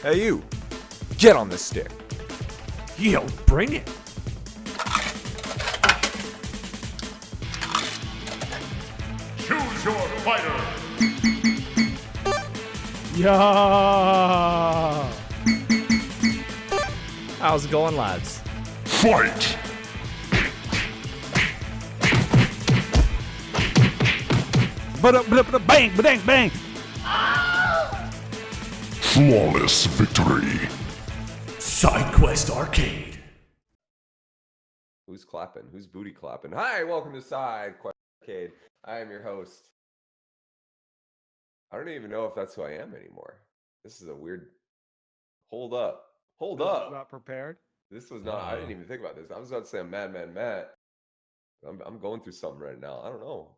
Hey you, get on this stick. Yo, bring it. Choose your fighter. Yeah. How's it going, lads? Fight. Bang, bang, bang. Flawless victory. Side Quest Arcade. Who's clapping? Who's booty clapping? Hi, welcome to Side Quest Arcade. I am your host. I don't even know if that's who I am anymore. This is a weird. Hold up. Hold up. Not prepared. This was not. I didn't even think about this. I was about to say I'm Madman Matt. I'm going through something right now. I don't know.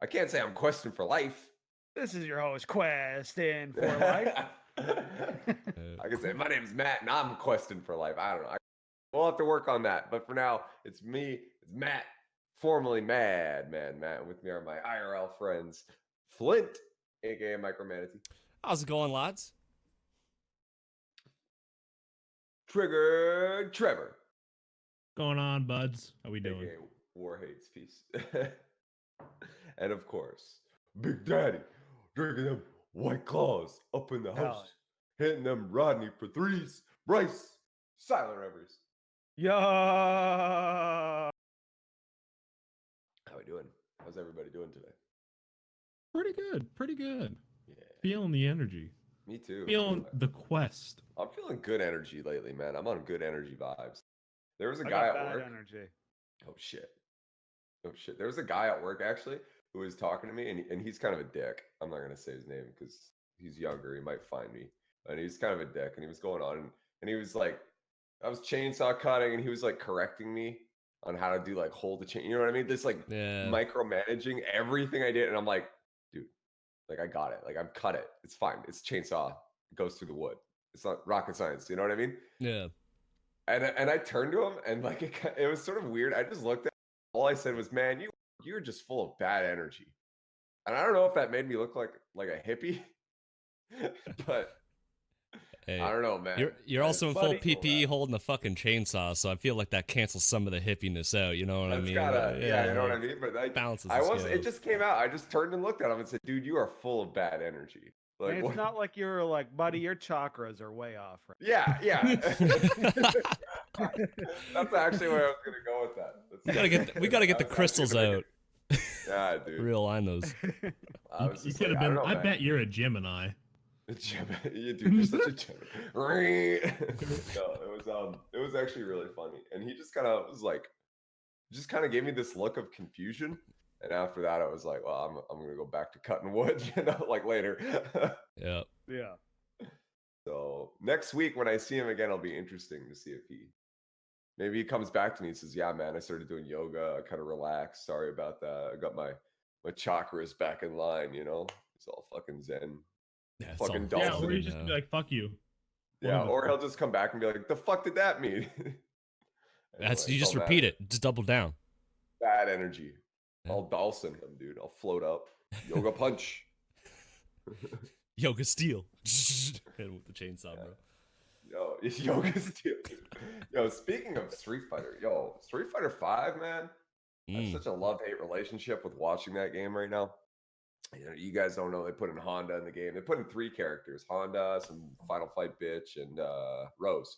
I can't say I'm questing for life. This is your host, Questing for Life. I can say my name's Matt and I'm questing for life. I don't know. We'll have to work on that. But for now, it's me. It's Matt, formerly Madman Matt. With me are my IRL friends, Flint, aka Micromanatee. How's it going, lads? Triggered Trevor. Going on, buds? How we doing? AKA War Hates Peace. And of course, Big Daddy drinking them White Claws up in the house, hitting them Rodney for threes. Bryce, Silent Rivers. Yeah. How we doing? How's everybody doing today? Pretty good. Pretty good. Yeah, Feeling the energy. me too. Feeling the quest. I'm feeling good energy lately, man. I'm on good energy vibes. There was a I guy got at bad work. energy. Oh shit. There was a guy at work actually who was talking to me, and he's kind of a dick. I'm not gonna say his name because he's younger. He might find me, and he's kind of a dick. And he was going on, and he was like, I was chainsaw cutting, and he was like correcting me on how to do like hold the chain. You know what I mean? This like micromanaging everything I did, and I'm like, dude, like I got it. Like I've cut it. It's fine. It's chainsaw. It goes through the wood. It's not rocket science. You know what I mean? Yeah. And I turned to him, and like it was sort of weird. I just looked at him. All I said was, "Man, you're just full of bad energy." And I don't know if that made me look like a hippie, but Hey, I don't know, man. You're also in full Funny. PPE holding a fucking chainsaw, so I feel like that cancels some of the hippiness out. You know what I mean? Yeah, you know what I mean. But balances. It just came out. I just turned and looked at him and said, "Dude, you are full of bad energy." Like, And it's not like you're like, buddy, your chakras are way off. Right? Yeah. That's actually where I was gonna go with that. We gotta get the crystals out. Yeah, dude. Realign those. You could have been. I bet you're a Gemini. You dude, you're such a Gemini. No, it was actually really funny, and he just kind of was like, just kind of gave me this look of confusion. And after that, I was like, well, I'm gonna go back to cutting wood, like later. Yeah. So next week when I see him again, it'll be interesting to see if maybe he comes back to me and says, "Yeah, man, I started doing yoga. I kind of relaxed. Sorry about that. I got my chakras back in line. It's all fucking zen." Yeah, fucking Yeah, Dawson. or you just be like, "Fuck you." Yeah, or he'll just come back and be like, "The fuck did that mean?" You just repeat it. Just double down. Bad energy. I'll Dawson him, dude. I'll float up. Yoga punch. Yoga steel. Hit him with the chainsaw, bro. Yo, yoga steel. Yo, speaking of Street Fighter, Street Fighter 5, man. I have such a love-hate relationship with watching that game right now. You guys don't know, they put in Honda in the game. They put in 3 characters: Honda, some Final Fight bitch, and Rose.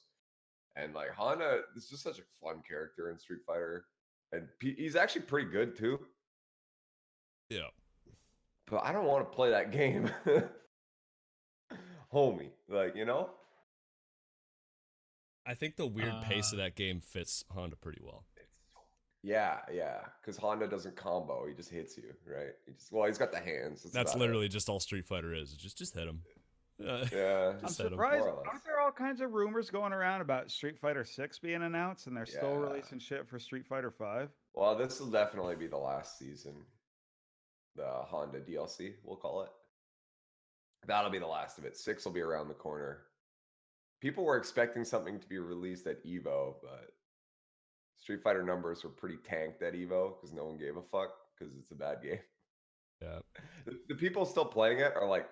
And like Honda is just such a fun character in Street Fighter, and he's actually pretty good too. Yeah. But I don't want to play that game. Homie, I think the weird pace of that game fits Honda pretty well. Yeah, because Honda doesn't combo; he just hits you, right? He's got the hands. That's literally just all Street Fighter is. Just hit him. Yeah, I'm surprised. Aren't there all kinds of rumors going around about Street Fighter 6 being announced, and they're still releasing shit for Street Fighter 5? Well, this will definitely be the last season. The Honda DLC, we'll call it. That'll be the last of it. 6 will be around the corner. People were expecting something to be released at EVO, but Street Fighter numbers were pretty tanked at EVO because no one gave a fuck because it's a bad game. Yeah. The people still playing it are like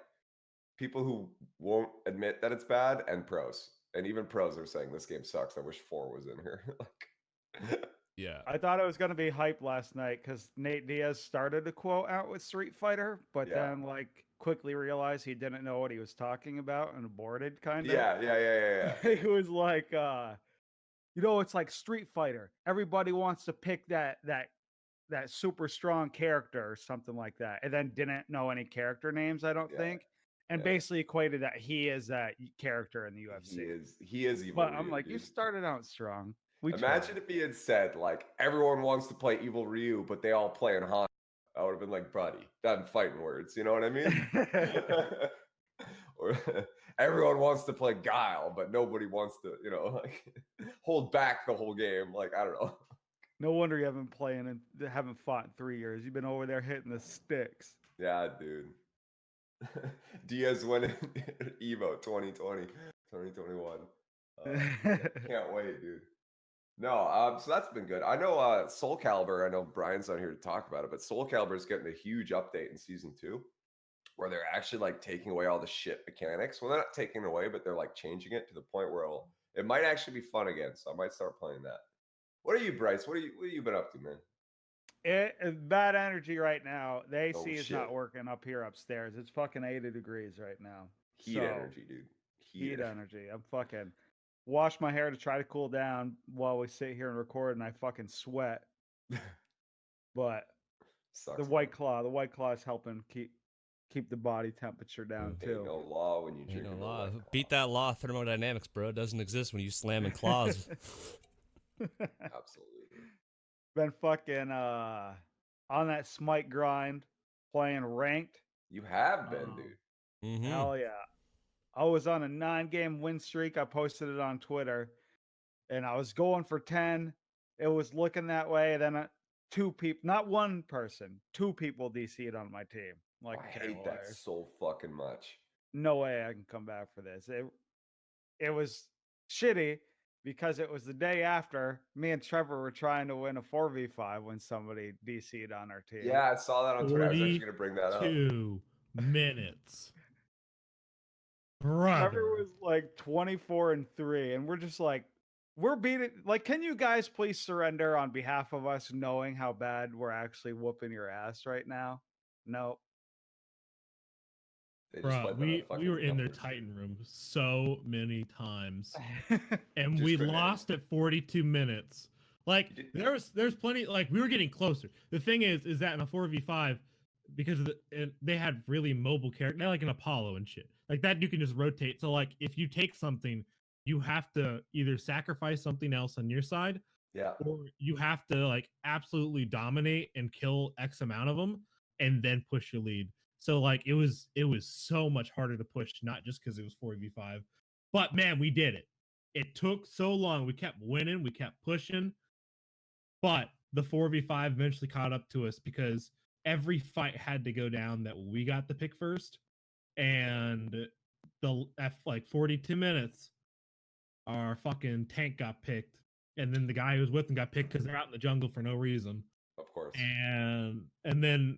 people who won't admit that it's bad, and pros. And even pros are saying this game sucks. I wish 4 was in here. Like, Yeah. I thought it was going to be hype last night because Nate Diaz started a quote out with Street Fighter, but Yeah. then like quickly realized he didn't know what he was talking about and aborted kind of. yeah. He was like, it's like Street Fighter. Everybody wants to pick that super strong character or something like that, and then didn't know any character names, I don't Yeah, think, and yeah. basically equated that he is that character in the UFC. He is Evil But Ryu, I'm like, dude. you started out strong. Imagine if he had said, like, everyone wants to play Evil Ryu, but they all play in Honda. I would have been like, buddy, done fighting words. You know what I mean? Or everyone wants to play Guile, but nobody wants to, like hold back the whole game. Like, I don't know. No wonder you haven't fought in 3 years. You've been over there hitting the sticks. Yeah, dude. Diaz winning Evo 2020, 2021. Can't wait, dude. No, so that's been good. I know Soul Calibur, I know Brian's not here to talk about it, but Soul Calibur is getting a huge update in season 2 where they're actually like taking away all the shit mechanics. Well, they're not taking it away, but they're like changing it to the point where it might actually be fun again. So I might start playing that. What are you, Bryce? What have you been up to, man? It's bad energy right now. The AC Oh, is not shit. working up here upstairs. It's fucking 80 degrees right now. Heat energy, dude. Heat energy. I'm fucking wash my hair to try to cool down while we sit here and record, and I fucking sweat. But Sucks, the White Claw is helping keep the body temperature down too. Ain't no law when you drink. Ain't no law. Beat that law of thermodynamics, bro. It doesn't exist when you slamming claws. Absolutely. Been fucking on that Smite grind, playing ranked. You have been, dude. Mm-hmm. Hell yeah. I was on a 9-game win streak. I posted it on Twitter, and I was going for 10. It was looking that way. Then 2 people, not one person, 2 people DC'd on my team. I'm like, I hate that so fucking much. No way I can come back for this. It was shitty because it was the day after me and Trevor were trying to win a 4v5 when somebody DC'd on our team. Yeah, I saw that on Twitter. I was actually going to bring that up. 2 minutes. Brother. Trevor was like 24-3, and we're just like, we're beating. Like, can you guys please surrender on behalf of us, knowing how bad we're actually whooping your ass right now? No. Bro, we were in their Titan room so many times, and we lost at 42 minutes. Like there's plenty. Like we were getting closer. The thing is that in a 4v5, because they had really mobile characters, like an Apollo and shit like that, you can just rotate. So like if you take something, you have to either sacrifice something else on your side, or you have to like absolutely dominate and kill X amount of them, and then push your lead. So like it was so much harder to push, not just because it was 4v5, but man, we did it. It took so long. We kept winning, we kept pushing, but the 4v5 eventually caught up to us because every fight had to go down that we got the pick first, and at like 42 minutes, our fucking tank got picked, and then the guy who was with him got picked because they're out in the jungle for no reason. Of course. And then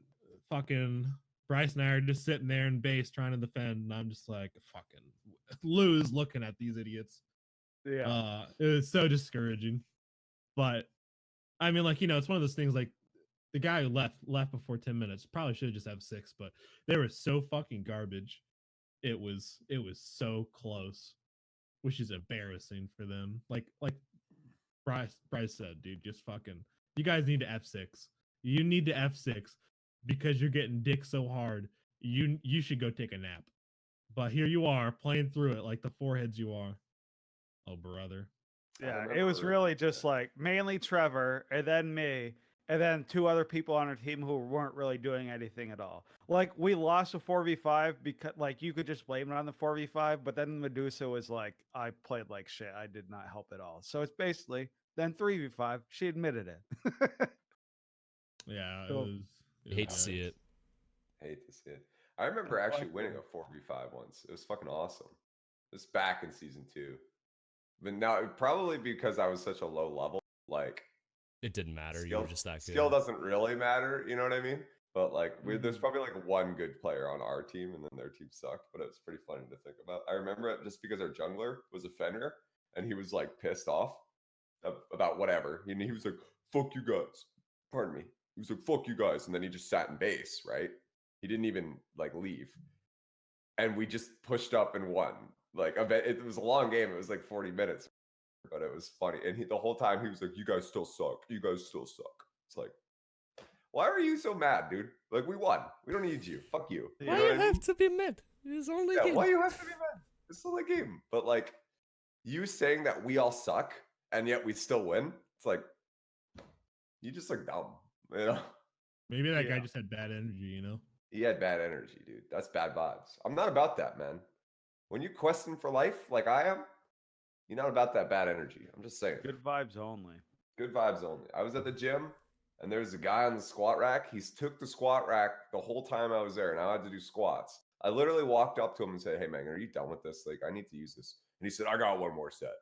fucking Bryce and I are just sitting there in base trying to defend, and I'm just like, fucking lose looking at these idiots. Yeah. It was so discouraging. But I mean, like, it's one of those things, like the guy who left before 10 minutes probably should have just have 6, but they were so fucking garbage. It was so close, which is embarrassing for them. Like Bryce said, dude, just fucking, you guys need to F6. You need to F6 because you're getting dick so hard. You should go take a nap. But here you are playing through it like the foreheads you are. Oh, brother. Yeah, it was really just like mainly Trevor and then me and then 2 other people on our team who weren't really doing anything at all. Like we lost a 4v5 because like you could just blame it on the 4v5, but then Medusa was like, I played like shit. I did not help at all. So it's basically then 3v5. She admitted it. Yeah, so, hate to see it. Hate to see it. I remember actually winning a 4v5 once. It was fucking awesome. It was back in season 2. But now, probably because I was such a low level, like it didn't matter. You were just that good. Skill doesn't really matter. You know what I mean? But like, there's probably like one good player on our team, and then their team sucked. But it was pretty funny to think about. I remember it just because our jungler was a Fenrir, and he was like pissed off about whatever. He was like, "Fuck you guys." Pardon me. He was like, "Fuck you guys," and then he just sat in base. Right? He didn't even like leave, and we just pushed up and won. Like, it was a long game. It was like 40 minutes, but it was funny. And the whole time he was like, "You guys still suck. You guys still suck." It's like, why are you so mad, dude? Like, we won. We don't need you. Fuck you. Why you have to be mad? It's only a game. Why you have to be mad? It's only a game. But like, you saying that we all suck and yet we still win, it's like, you just look dumb, you know? Maybe that guy just had bad energy, you know? He had bad energy, dude. That's bad vibes. I'm not about that, man. When you question for life like I am, you're not about that bad energy. I'm just saying. Good vibes only. Good vibes only. I was at the gym, and there's a guy on the squat rack. He's took the squat rack the whole time I was there, and I had to do squats. I literally walked up to him and said, "Hey, man, are you done with this? Like, I need to use this." And he said, "I got one more set."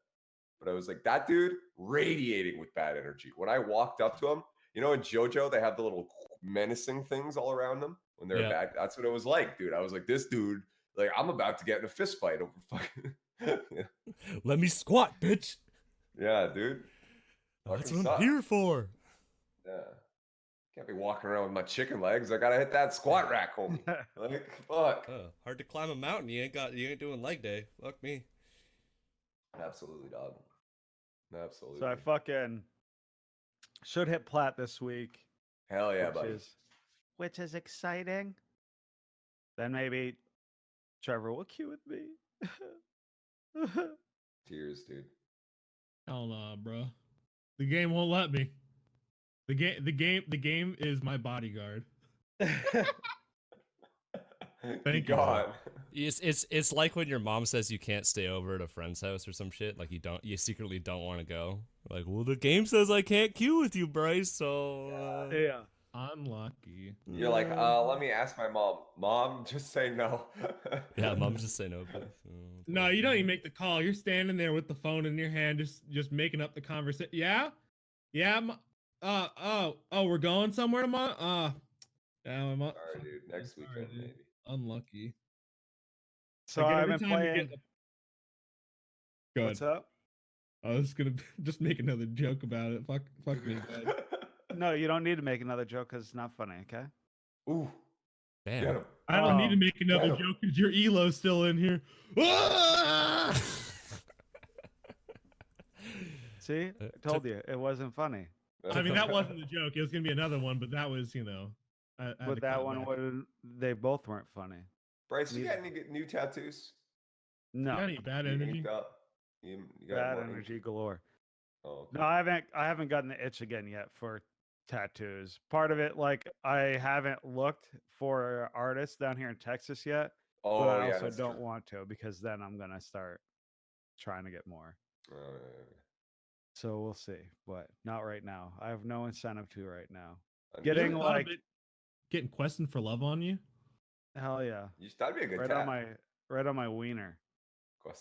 But I was like, that dude radiating with bad energy. When I walked up to him, you know, in JoJo, they have the little menacing things all around them when they're bad. That's what it was like, dude. I was like, this dude, like, I'm about to get in a fist fight over fucking. Let me squat, bitch. Yeah, dude. That's what I'm here for. Yeah. Can't be walking around with my chicken legs. I gotta hit that squat rack, homie. Like, fuck. Hard to climb a mountain. You ain't doing leg day. Fuck me. Absolutely, dog. Absolutely. So I fucking should hit plat this week. Hell yeah, buddy. Which is exciting. Then maybe Trevor will queue with me. Tears, dude. Hell nah, bro. The game won't let me. The game is my bodyguard. Thank God. It's like when your mom says you can't stay over at a friend's house or some shit. Like you secretly don't want to go. Like, well, the game says I can't queue with you, Bryce. So yeah, unlucky. You're like, let me ask my mom. Mom, just say no. Yeah, mom, just say no. No, you don't even make the call. You're standing there with the phone in your hand, just making up the conversation. Yeah. We're going somewhere tomorrow. Yeah, I'm sorry, dude. Next weekend, maybe. Unlucky. So I've been playing. Go What's up? I was gonna just make another joke about it. Fuck me. No, you don't need to make another joke because it's not funny. Okay. Ooh. Damn. I don't need to make another joke because your elo's still in here. See, I told you it wasn't funny. I mean, that wasn't the joke. It was gonna be another one, but that was, But that one, they both weren't funny. Bryce, you got any new tattoos? You No. got any bad energy? You Bad energy galore. Oh, okay. No, I haven't gotten the itch again yet for tattoos. Part of it, like, I haven't looked for artists down here in Texas yet. Oh, but I yeah, also that's don't true. want to because then I'm gonna start trying to get more. So we'll see, but not right now. I have no incentive to right now. Getting like getting questing for love on you. Hell yeah! That'd be a good right on my wiener.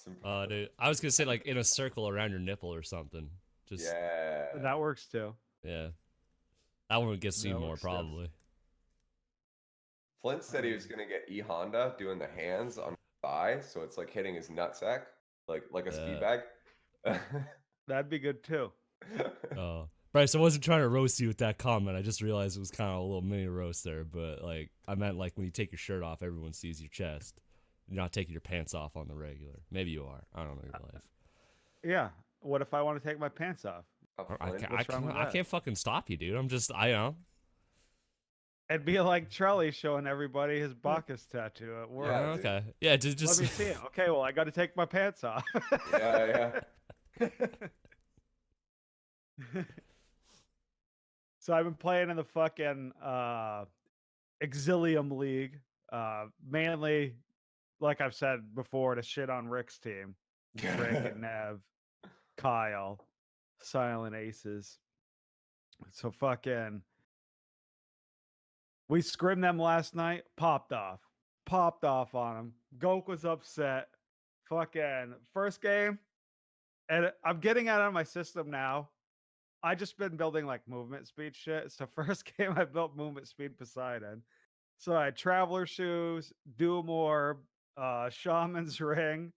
Dude, I was gonna say like in a circle around your nipple or something. Just that works too. Yeah, that one would get seen more probably. Flint said he was gonna get Honda doing the hands on the thigh, so it's like hitting his nutsack, like a speed bag. That'd be good too. Oh, Bryce, I wasn't trying to roast you with that comment. I just realized it was kind of a little mini roast there, but like I meant like when you take your shirt off, everyone sees your chest. You're not taking your pants off on the regular. Maybe you are. I don't know your life. Yeah. What if I want to take my pants off? I can't fucking stop you, dude. I know. It'd be like Trelly showing everybody his Bacchus tattoo at work. Yeah, okay. Yeah, just let me see it. Okay, well, I got to take my pants off. Yeah. So I've been playing in the fucking Exilium League, mainly, like I've said before, to shit on Rick's team. Rick and Nev, Kyle, Silent Aces. So fucking, we scrimmed them last night, popped off on them. Goke was upset. Fucking first game, and I'm getting out of my system now. I just been building like movement speed shit. So first game I built movement speed Poseidon. So I had Traveler Shoes, Doom Orb, Shaman's Ring.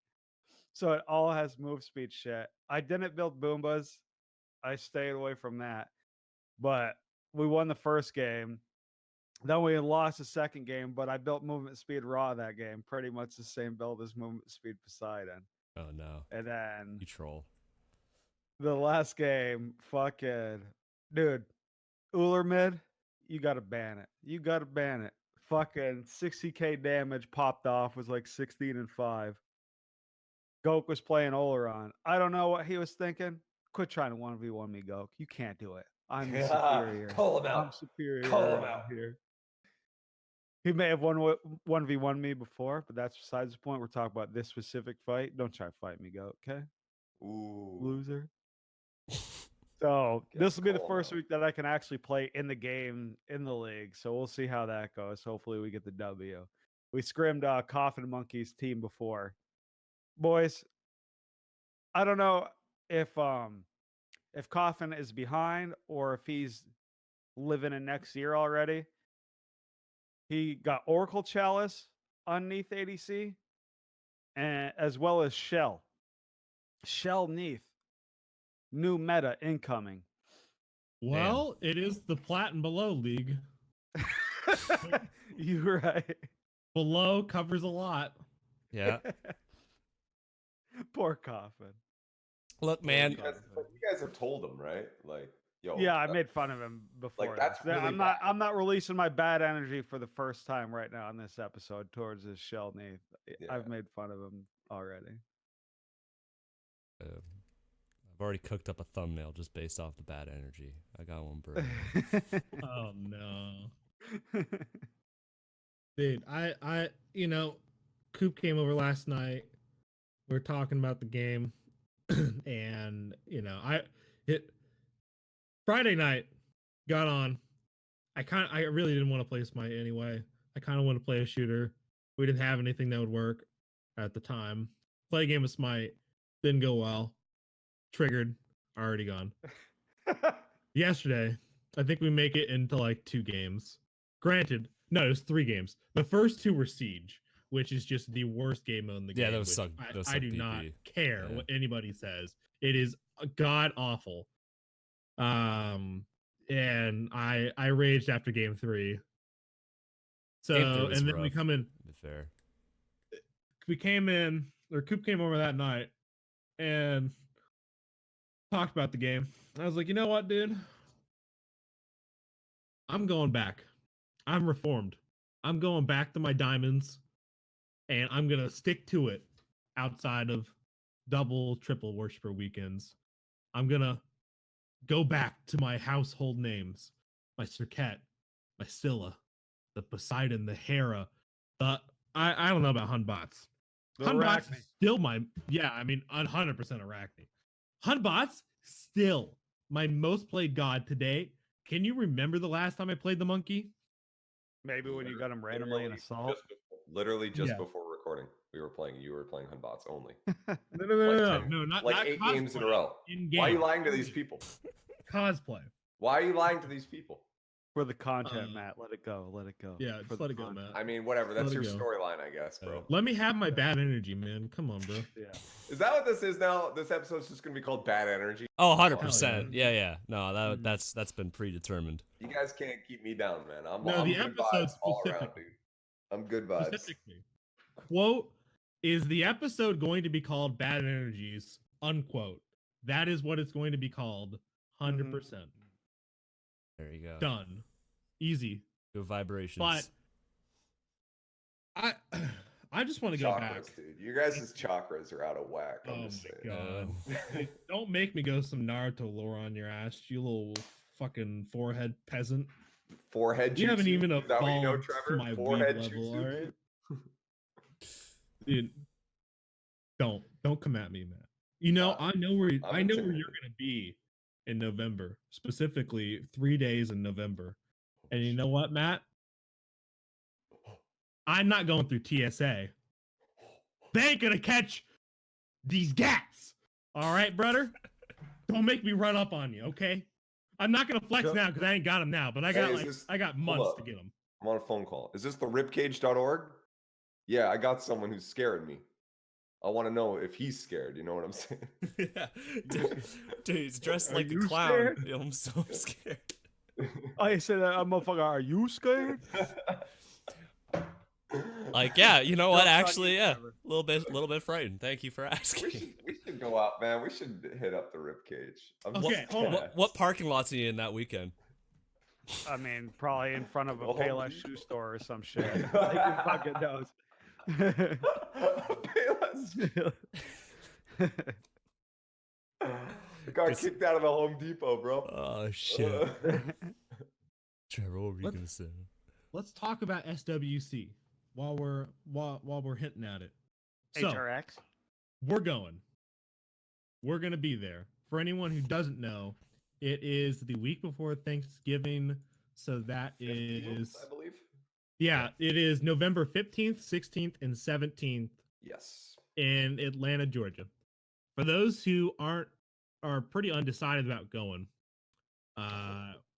So it all has move speed shit. I didn't build Boombas. I stayed away from that. But we won the first game. Then we lost the second game, but I built movement speed Raw that game. Pretty much the same build as movement speed Poseidon. Oh no. And then You troll. the last game, fucking dude, Uller mid, you gotta ban it. You gotta ban it. Fucking 60k damage popped off, was like 16-5. Goke was playing Oleron. I don't know what he was thinking. Quit trying to 1v1 me, Goke. You can't do it. I'm the superior. Call him I'm out. superior Call him around out. here. He may have 1v1 me before, but that's besides the point. We're talking about this specific fight. Don't try to fight me, Goke, okay? Ooh. Loser. So this will be the call first him out. week that I can actually play in the game in the league. So we'll see how that goes. Hopefully we get the W. We scrimmed Coffin Monkey's team before. Boys, I don't know if Coffin is behind or if he's living in next year already. He got Oracle Chalice underneath ADC, and as well as Shell. Shell Neath. New meta incoming. Well, it is the plat and below league. You're right. Below covers a lot. Yeah. Poor Coffin. Look, man. You guys have told him, right? Like, yo. Yeah, I made fun of him before. that's this. really I'm bad. not releasing my bad energy for the first time right now in this episode towards this Shell Neath. Yeah. I've made fun of him already. I've already cooked up a thumbnail just based off the bad energy. I got one bird. Oh no. Dude, I Coop came over last night. We were talking about the game. And Friday night got on. I really didn't want to play Smite anyway. I kind of want to play a shooter. We didn't have anything that would work at the time. Play a game of Smite, didn't go well. Triggered, already gone. Yesterday, I think we make it into like 2 games. Granted, no, it was 3 games. The first 2 were Siege, which is just the worst game mode in the game. Yeah, those which suck. Those I suck do not PP. care Yeah. what anybody says. It is god awful. And I raged after game 3. So Game 3 was and then we rough, come in. to be fair. We came in, or Coop came over that night and talked about the game. I was like, you know what, dude? I'm going back. I'm reformed. I'm going back to my diamonds, and I'm gonna stick to it outside of double, triple worshiper weekends. I'm gonna go back to my household names, my Serket, my Scylla, the Poseidon, the Hera, the I don't know about Hunbots. The Hunbots Arachne. is still my 100% Arachne. Hunbots still my most played god today. Can you remember the last time I played the monkey? Maybe when you got him randomly in assault. Literally just Yeah. before recording, you were playing Hunbots only. No, not Like not 8 games in a cosplay, row. in-game. Why are you lying to these people? Cosplay. Why are you lying to these people? For the content, Uh, Matt. Let it go. Let it go. Yeah, For just the let it go, content. Matt. I mean, whatever. That's Let your it go. storyline, I guess, bro. Let me have my bad energy, man. Come on, bro. Yeah. Is that what this is now? This episode's just gonna be called Bad Energy. Oh, Hell 100%. Yeah. No, Mhm. that's been predetermined. You guys can't keep me down, man. I'm No, the good episode vibes all around, specifically. dude. I'm good vibes. Specifically, quote, is the episode going to be called Bad Energies? Unquote. That is what it's going to be called. 100%. There you go. Done. Easy. Good vibrations. But I just want to go back. Chakras, dude. You guys' chakras are out of whack. I'm Oh just my saying. god. Dude, don't make me go some Naruto lore on your ass, you little fucking forehead peasant. Forehead You haven't jutsu. even Is that what you know, evolved to Trevor? my Forehead weed level, jutsu? alright? Dude, don't come at me, man. You know, I know where I'm I know where intimidated. you're gonna be in November, specifically 3 days in November. And you know what, Matt? I'm not going through TSA. They ain't gonna catch these gats. All right, brother? Don't make me run up on you, okay? I'm not gonna flex Sure. now because I ain't got them now, but I got Hey, is this- I got hold months up. to get them. I'm on a phone call. Is this the ribcage.org? Yeah, I got someone who's scaring me. I want to know if he's scared. You know what I'm saying? Yeah. Dude, he's dressed Are like a you clown. scared? Yeah, I'm so scared. I said, "Motherfucker, are you scared?" Like, yeah, you know what? Don't tell Actually, you, yeah, Trevor. a little bit frightened. Thank you for asking. we should go out, man. We should hit up the ribcage. Okay, hold on. What parking lots are you in that weekend? I mean, probably in front of a Oh, Payless you- shoe store or some shit. Like, who fucking knows? Payless. I got Just- kicked out of the Home Depot, bro. Oh shit. Trevor, what were you Let's- gonna say? Let's talk about SWC while we're hinting at it. So HRX. we're going. We're gonna be there. For anyone who doesn't know, it is the week before Thanksgiving, so that 15th, is I believe. yeah, it is November 15th, 16th, and 17th Yes. in Atlanta, Georgia. For those who are pretty undecided about going,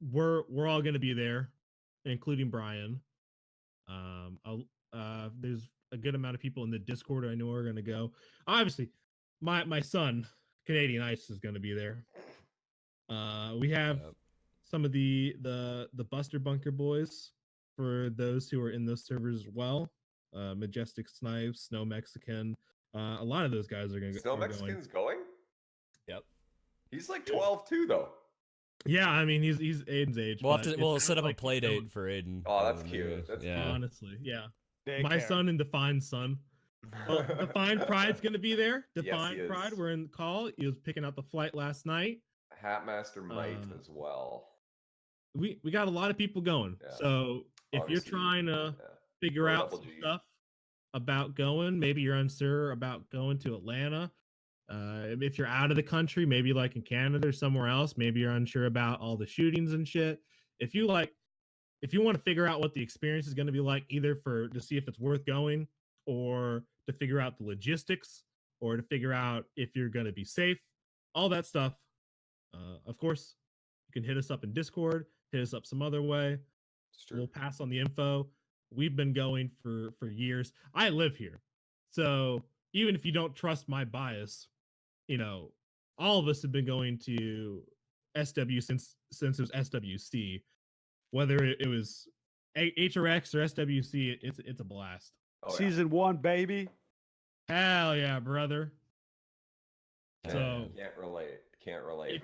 we're all gonna be there, including Brian. There's a good amount of people in the Discord I know are gonna go. Obviously, my son, Canadian Ice, is gonna be there. We have Yep. some of the Buster Bunker boys for those who are in those servers as well. Majestic Snipes, Snow Mexican. A lot of those guys are gonna Snow are going. Mexican's going? Yep. He's like 12 too, though. Yeah, I mean he's Aiden's age. We'll have but to it we'll sounds set up like a play he's date going. for Aiden. Oh, that's maybe. cute. That's yeah. Honestly, yeah. Daycare. My son and Define's son. Well, Defined Pride's gonna be there. Yes, he Defined Pride, is. we're in the call. He was picking out the flight last night. Hatmaster Might as well. We got a lot of people going. Yeah. So if you're Obviously, trying to yeah. figure Or out Double some G. stuff about going, maybe you're unsure about going to Atlanta. If you're out of the country, maybe like in Canada or somewhere else, maybe you're unsure about all the shootings and shit. If you want to figure out what the experience is going to be like, either to see if it's worth going, or to figure out the logistics, or to figure out if you're going to be safe, all that stuff. Of course, you can hit us up in Discord, hit us up some other way. It's true. We'll pass on the info. We've been going for years. I live here, so even if you don't trust my bias, all of us have been going to SW since it was SWC. Whether it was HRX or SWC, it's a blast. Oh, yeah. Season 1, baby. Hell yeah, brother. So Can't relate. Can't relate.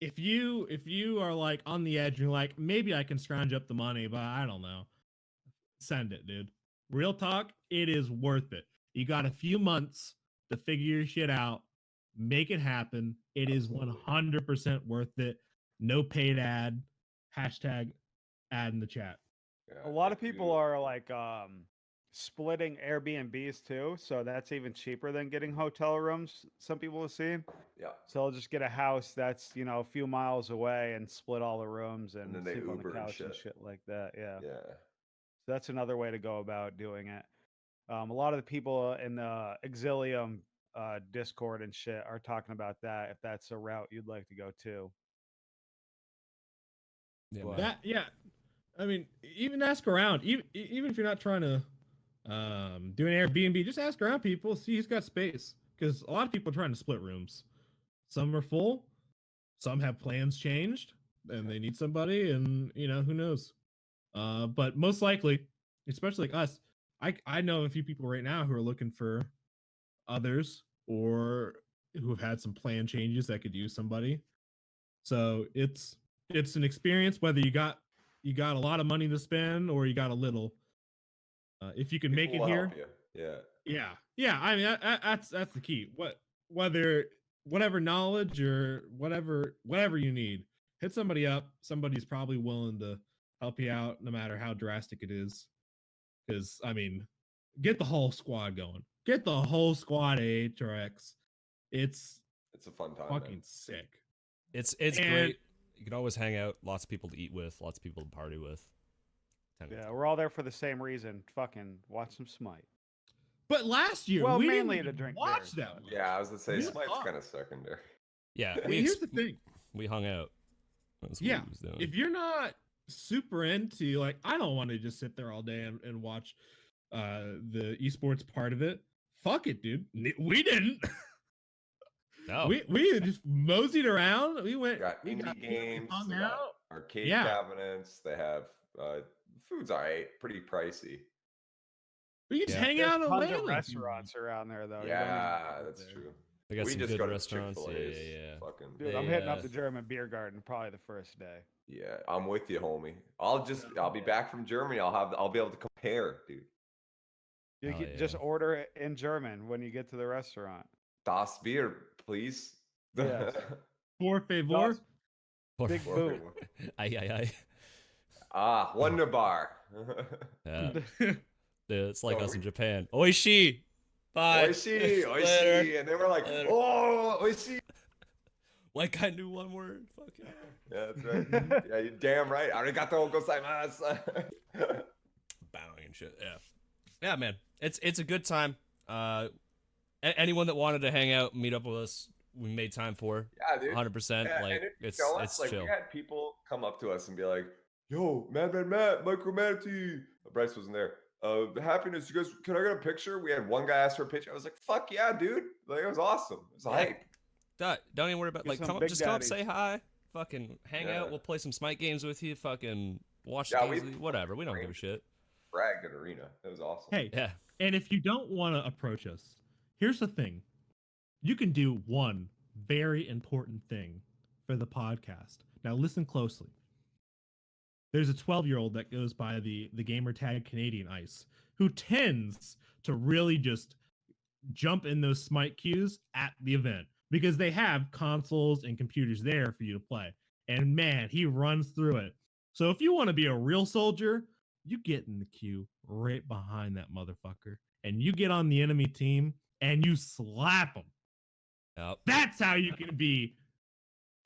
if you are like on the edge, you're like, maybe I can scrounge up the money, but I don't know. Send it, dude. Real talk, it is worth it. You got a few months to figure your shit out, make it happen. It is 100% worth it. No paid ad. Hashtag ad in the chat. Yeah, A lot of if you- people are like splitting Airbnbs too, so that's even cheaper than getting hotel rooms. Some people have seen. Yeah. So they'll just get a house that's a few miles away and split all the rooms and, then they sleep on Uber the and couch and shit. shit like that. Yeah. Yeah. So that's another way to go about doing it. A lot of the people in the Exilium Discord and shit are talking about that. If that's a route you'd like to go to. Yeah, Well, man. I mean, even ask around. Even if you're not trying to do an Airbnb, just ask around people. See who's got space, because a lot of people are trying to split rooms. Some are full. Some have plans changed, and they need somebody. And who knows? But most likely, especially like us, I know a few people right now who are looking for others, or who have had some plan changes that could use somebody. So it's an experience, whether you got a lot of money to spend or you got a little. If you can make People it will here, help you. Yeah. yeah. I mean, that's the key. Whatever knowledge or whatever you need, hit somebody up. Somebody's probably willing to help you out, no matter how drastic it is. Because I mean, get the whole squad going. Get the whole squad AHRX. It's It's a fun time. fucking Man. sick. It's And- great. You can always hang out. Lots of people to eat with. Lots of people to party with. 10 Yeah, we're all there for the same reason. Fucking watch some Smite. But last year, Well, we mainly didn't to drink watch beer, that but- much. Yeah, I was gonna say We Smite's thought- kind of secondary. Yeah, Here's the thing. we hung out. That's what Yeah, he was doing. if you're not super into, like, I don't want to just sit there all day and watch the esports part of it. Fuck it, dude. We didn't. No. We just moseyed around. We went. Got We indie got games, hung they got out. arcade Yeah. cabinets. They have food's alright, pretty pricey. We can just Yeah. hang There's out and tons whale of if you restaurants around there, though. You don't even Yeah, have to go that's there. true. They got We some just good go to restaurants. Yeah, Chick-fil-A's. yeah. Fucking Dude, I'm They, hitting up uh, the German beer garden probably the first day. yeah, I'm with you, homie. I'll be back from Germany. I'll be able to compare, dude. You Hell can just yeah. order it in German when you get to the restaurant. Das Bier, please. Yes. Por favor. Poor- Big Por boot. favor. Aye. Ah, Wunderbar. Yeah. It's like us in Sorry. Japan. Oishi. Bye. Oishi, Later. oishi. And they were like, Later. oh, oishi. Like I knew one word. Fuck yeah. Yeah, that's right. Yeah, you're damn right. Arigato gozaimasu. Bowing and shit. Yeah. Yeah, man. It's a good time. Anyone that wanted to hang out, meet up with us, we made time for. Yeah, dude. 100%. Yeah, Like and if you it's know us, like chill. we had people come up to us and be like, "Yo, Matt, Micromanity." Bryce wasn't there. Happiness, you guys, can I get a picture? We had one guy ask for a picture. I was like, "Fuck yeah, dude!" Like it was awesome. It was hype. Don't even worry about Get like some come up, big just come up, daddies. say hi, fucking hang Yeah. out. We'll play some Smite games with you. Fucking watch Yeah, the we games, with you, whatever. We don't give a shit. Bragged at Arena. It was awesome. Hey, Yeah. and if you don't want to approach us, here's the thing. You can do one very important thing for the podcast. Now listen closely. There's a 12-year-old that goes by the gamer tag Canadian Ice who tends to really just jump in those Smite queues at the event because they have consoles and computers there for you to play. And man, he runs through it. So if you want to be a real soldier, you get in the queue right behind that motherfucker and you get on the enemy team and you slap him. Yep. That's how you can be.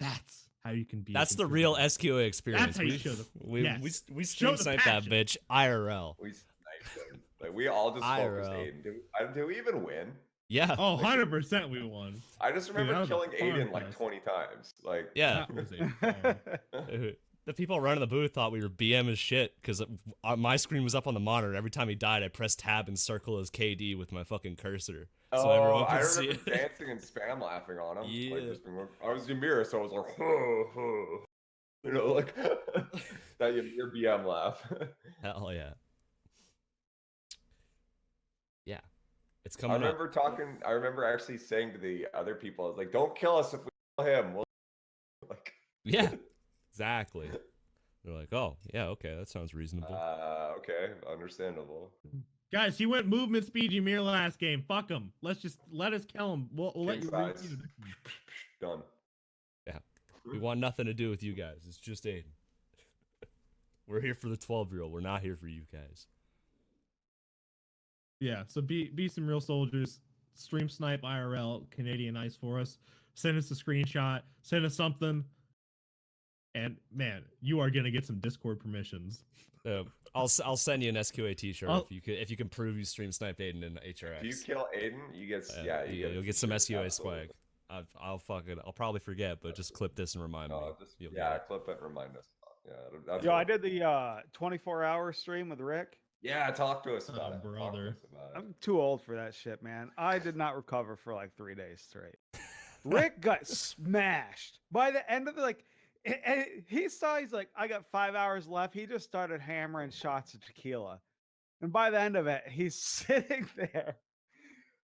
That's how you can be. a That's the real contributor. SQA experience. That's how you show the- yes. We Show stream the snipe that passion. bitch IRL. We sniped him. Like we all just focused IRL. Aiden. Did we even win? Yeah. Oh, 100% we won. I just Dude, remember that was a killing fun Aiden like fest. 20 times. Like Yeah. That was a fun. The people running the booth thought we were BM as shit because my screen was up on the monitor. Every time he died, I pressed tab and circle as KD with my fucking cursor. So everyone I could see remember it. dancing and spam laughing on him. Yeah. Like, just being like, I was Ymir, so I was like, you know, like that Ymir BM laugh. Hell yeah. Yeah. It's I coming up. remember talking. I remember actually saying to the other people, I was like, "Don't kill us if we kill him." We'll like, Yeah. Exactly. They're like, oh, yeah, okay, that sounds reasonable. okay, understandable. Guys, he went movement speed Ymir last game. Fuck him. Let us kill him. We'll let King you size. read it. Done. We want nothing to do with you guys. It's just Aiden. We're here for the 12-year-old. We're not here for you guys. Yeah, so be some real soldiers. Stream snipe IRL Canadian Ice for us. Send us a screenshot. Send us something. And man, you are gonna get some Discord permissions. I'll send you an SQA T-shirt I'll- if you can prove you stream sniped Aiden in HRX. If you kill Aiden, you get you'll get some SQA absolutely. swag. I'll probably forget, but just clip this and remind me. Just, You'll get yeah, it. clip it and remind us. Yeah, that's Yo, what- I did the 24-hour stream with Rick. Yeah, talk to us about Oh, it. Talk to brother. us about it. I'm too old for that shit, man. I did not recover for like 3 days straight. Rick got smashed by the end of the he's like, I got 5 hours left. He just started hammering shots of tequila. And by the end of it, he's sitting there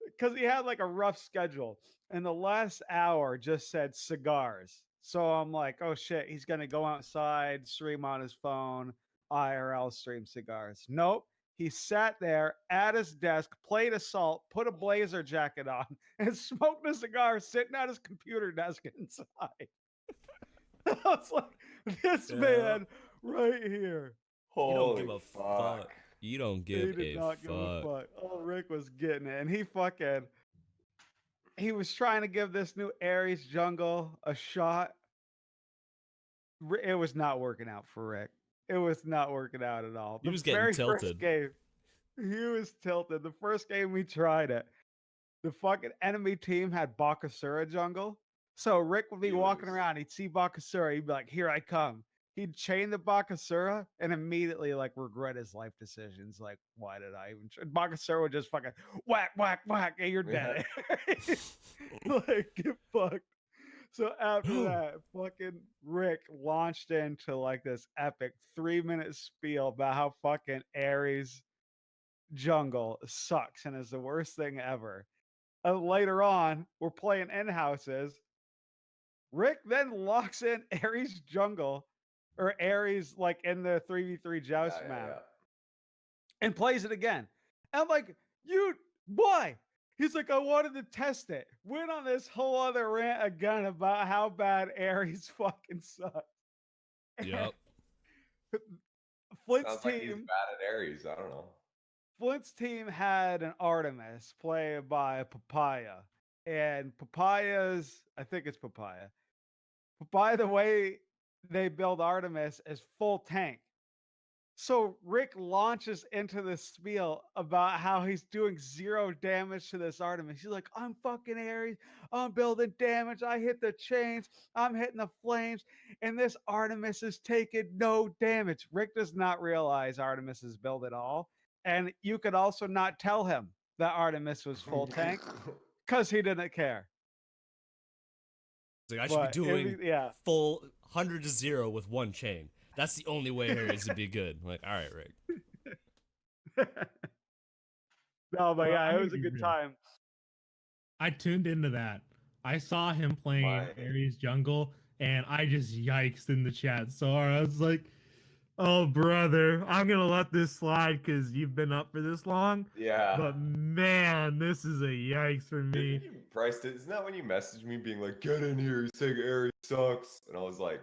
because he had like a rough schedule. And the last hour just said cigars. So I'm like, oh shit, he's going to go outside, stream on his phone, IRL stream cigars. Nope. He sat there at his desk, played Assault, put a blazer jacket on, and smoked a cigar sitting at his computer desk inside. I was like, this man right here. You don't Holy give a fuck. fuck. You don't He give did a not give a fuck. fuck. Oh, Rick was getting it. And he was trying to give this new Ares jungle a shot. It was not working out for Rick. It was not working out at all. He The was getting very tilted. First game, he was tilted. The first game we tried it, the fucking enemy team had Bakasura jungle. So Rick would be walking Jeez. around. He'd see Bakasura. He'd be like, "Here I come." He'd chain the Bakasura and immediately like regret his life decisions. Like, why did I even? Bakasura would just fucking whack, whack, whack, and you're dead. Like, get fucked. So after that, fucking Rick launched into like this epic 3-minute spiel about how fucking Ares jungle sucks and is the worst thing ever. And later on, we're playing in houses. Rick then locks in Ares jungle or Ares like in the 3v3 joust map and plays it again. And I'm like, you, why? He's like, I wanted to test it. Went on this whole other rant again about how bad Ares fucking sucks. Yep. Flint's Sounds like he's team, bad at Ares. I don't know. Flint's team had an Artemis played by Papaya. And Papaya's, I think it's Papaya. By the way, they build Artemis as full tank. So Rick launches into this spiel about how he's doing 0 damage to this Artemis. He's like, I'm fucking Ares. I'm building damage. I hit the chains. I'm hitting the flames. And this Artemis is taking no damage. Rick does not realize Artemis is built at all. And you could also not tell him that Artemis was full tank because he didn't care. Like, I should be doing yeah. full 100 to 0 with 1 chain. That's the only way Ares would be good. I'm like, all right, Rick. No, but yeah, I'm it gonna was a be good real. time. I tuned into that. I saw him playing Ares jungle, and I just yikes in the chat. So I was like, "Oh, brother, I'm gonna let this slide because you've been up for this long." Yeah. But man, this is a yikes for me. Didn't you, Bryce, isn't that when you messaged me being like, get in here, you saying Ares sucks? And I was like,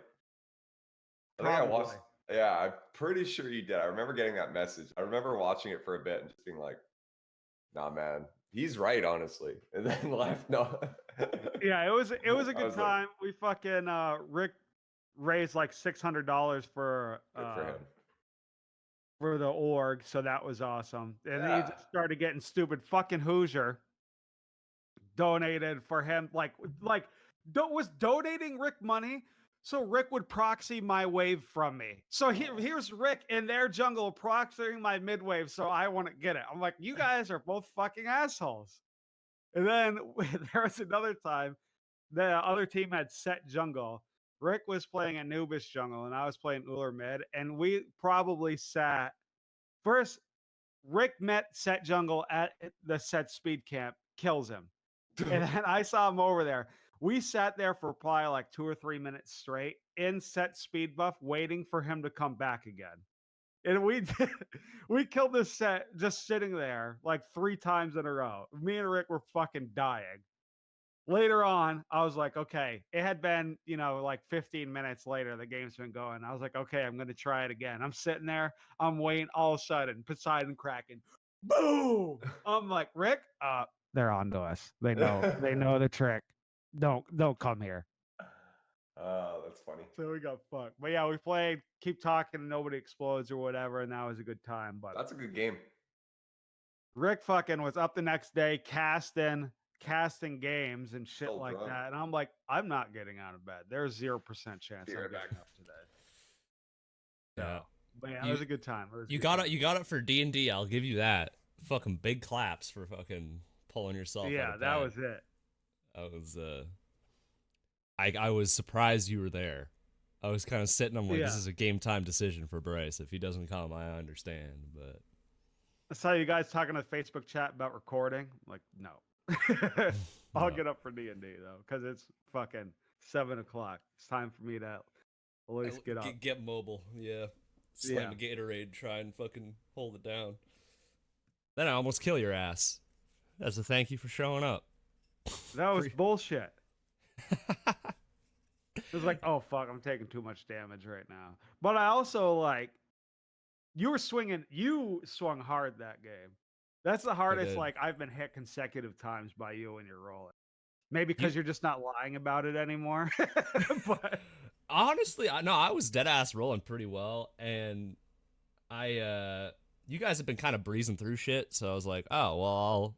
I think I watched. Probably. Yeah, I'm pretty sure you did. I remember getting that message. I remember watching it for a bit and just being like, nah, man, he's right, honestly. And then left. No. Yeah, it was a I good was like, time. We fucking Rick raised like $600 for good for him. for the org, so that was awesome. And then he Yeah. just started getting stupid. Fucking Hoosier donated for him, was donating Rick money so Rick would proxy my wave from me. So here's Rick in their jungle proxying my mid wave, so I wouldn't get it. I'm like, you guys are both fucking assholes. And then there was another time the other team had set jungle. Rick was playing Anubis jungle, and I was playing Uller mid, and we probably sat first. Rick met set jungle at the set speed camp, kills him. And then I saw him over there. We sat there for probably like 2 or 3 minutes straight in set speed buff, waiting for him to come back again. And we killed this set just sitting there like 3 times in a row. Me and Rick were fucking dying. Later on, I was like, okay, it had been, like 15 minutes later, the game's been going. I was like, okay, I'm going to try it again. I'm sitting there, I'm waiting, all of a sudden, Poseidon cracking. Boom! I'm like, Rick, they're on to us. They know the trick. Don't come here. Oh, that's funny. So we got fucked. But yeah, we played, keep talking, and nobody explodes or whatever, and that was a good time. But That's a good game. Rick fucking was up the next day casting games and shit Still like drunk. that. And I'm like, I'm not getting out of bed. There's 0% chance Be I'm right getting back. up today. Yeah. But yeah, it was a good time. You got it for D&D. I'll give you that. Fucking big claps for fucking pulling yourself. Yeah, out of that bed. was it. I was surprised you were there. I was kind of sitting. I'm like, this Yeah. is a game time decision for Bryce. If he doesn't come, I understand. But I saw you guys talking to the Facebook chat about recording. I'm like, no. I'll No. get up for D&D though, because it's fucking 7 o'clock. It's time for me to at least get up. Get mobile. Yeah. Slam a Gatorade. Try and fucking hold it down. Then I almost kill your ass. As a thank you for showing up. That was bullshit. It was like, oh fuck, I'm taking too much damage right now. But I also you swung hard that game. That's the hardest did. I've been hit consecutive times by you when you're rolling. Maybe because you're just not lying about it anymore. But honestly, I was dead ass rolling pretty well, and you guys have been kind of breezing through shit, so I was like, oh well,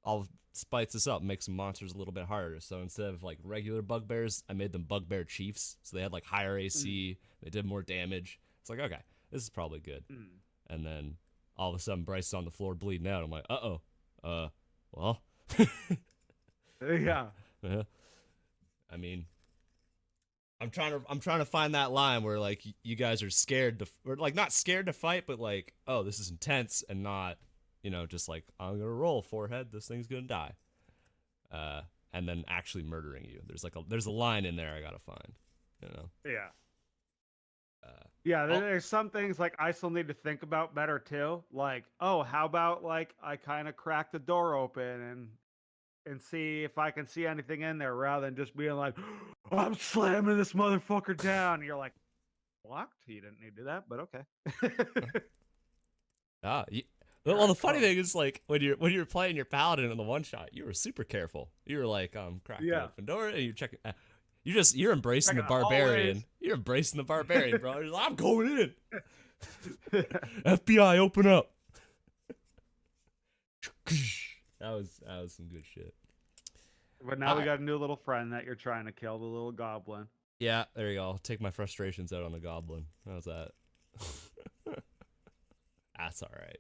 I'll spice this up, make some monsters a little bit harder. So instead of like regular bugbears, I made them bugbear chiefs. So they had like higher AC, they did more damage. It's like, okay, this is probably good. And then all of a sudden Bryce is on the floor bleeding out. I'm like, well. Yeah. I mean, I'm trying to find that line where like you guys are scared to, or like not scared to fight, but like, oh, this is intense, and not, just like, I'm gonna roll forehead, this thing's gonna die, and then actually murdering you. There's a line in there I gotta find, Yeah. Yeah, there's some things like I still need to think about better too. Like, oh, how about like I kind of crack the door open and see if I can see anything in there rather than just being like, I'm slamming this motherfucker down. And you're like, blocked? You didn't need to do that, but okay. Well, the funny thing is, like, when you're playing your paladin in the one shot, you were super careful. You were like, cracking open door, and you're checking. You're embracing the barbarian. You're embracing the barbarian, bro. You're like, I'm going in. FBI, open up. That was some good shit. But now we got a new little friend that you're trying to kill, the little goblin. Yeah, there you go. I'll take my frustrations out on the goblin. How's that? That's all right.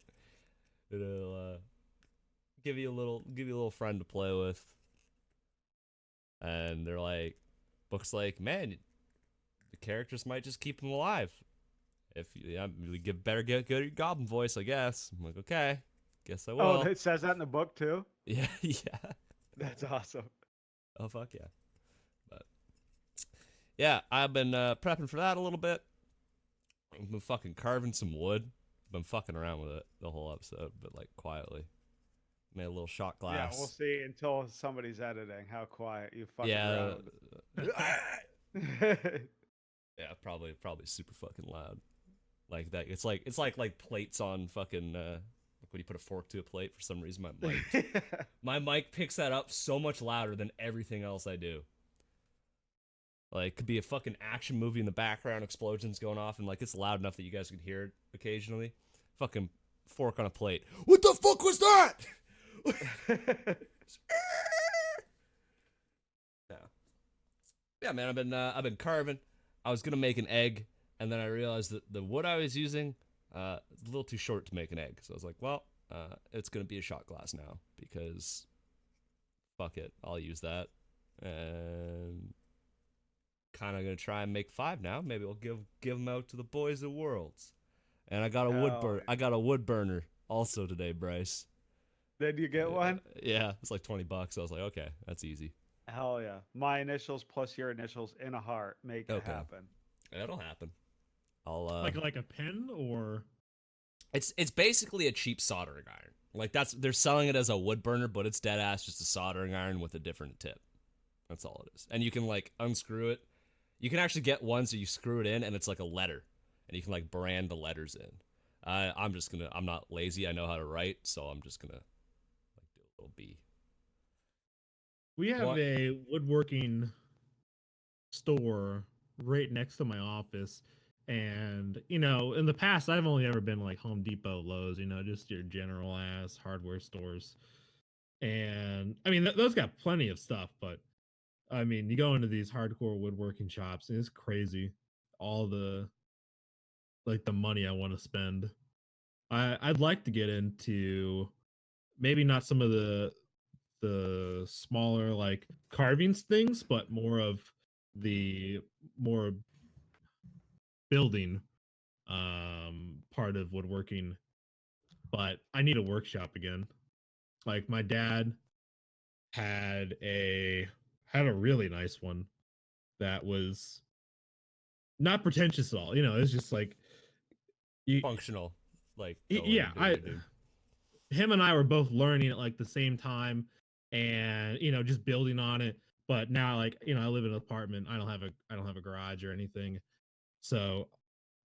It'll give you a little friend to play with. And they're like, Book's like, man, the characters might just keep them alive. If you better get good at your goblin voice, I guess. I'm like, okay, guess I will. Oh, it says that in the book too? Yeah. That's awesome. Oh, fuck yeah. But yeah, I've been prepping for that a little bit. I've been fucking carving some wood. Been fucking around with it the whole episode, but like quietly. Made a little shot glass. Yeah, we'll see until somebody's editing how quiet you fucking around with it. Yeah, probably super fucking loud. Like that. It's like plates on fucking when you put a fork to a plate. For some reason my mic picks that up so much louder than everything else I do. Like, could be a fucking action movie in the background, explosions going off, and like it's loud enough that you guys could hear it occasionally. Fucking fork on a plate. What the fuck was that? Yeah, man, I've been carving. I was gonna make an egg, and then I realized that the wood I was using is a little too short to make an egg. So I was like, well, it's gonna be a shot glass now because fuck it, I'll use that. And kind of gonna try and make 5 now. Maybe I'll give them out to the boys of Worlds. And I got a wood burner also today, Bryce. Did you get one? Yeah, it's like $20. I was like, okay, that's easy. Hell yeah. My initials plus your initials in a heart make it happen. That'll happen. I'll like a pen, or it's basically a cheap soldering iron. Like they're selling it as a wood burner, but it's dead ass just a soldering iron with a different tip. That's all it is. And you can like unscrew it. You can actually get ones that you screw it in and it's like a letter, and you can like brand the letters in. I'm not lazy. I know how to write, so I'm just gonna like do a little B. We have a woodworking store right next to my office. And, in the past, I've only ever been like Home Depot, Lowe's, just your general ass hardware stores. And I mean, those got plenty of stuff, but I mean, you go into these hardcore woodworking shops and it's crazy. All the money I want to spend. I'd like to get into maybe not some of the smaller like carvings things, but more of the more building part of woodworking. But I need a workshop again. Like my dad had a really nice one that was not pretentious at all. It's just like functional. Like yeah, him and I were both learning at like the same time, and just building on it. But now, like I live in an apartment. I don't have a garage or anything. So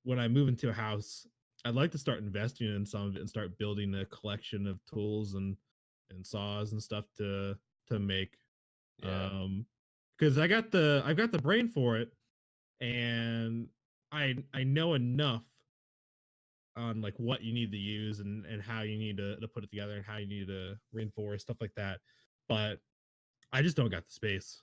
when I move into a house, I'd like to start investing in some of it and start building a collection of tools and saws and stuff to make. Yeah. Because I've got the brain for it, and I know enough on like what you need to use and how you need to put it together and how you need to reinforce stuff like that. But I just don't got the space.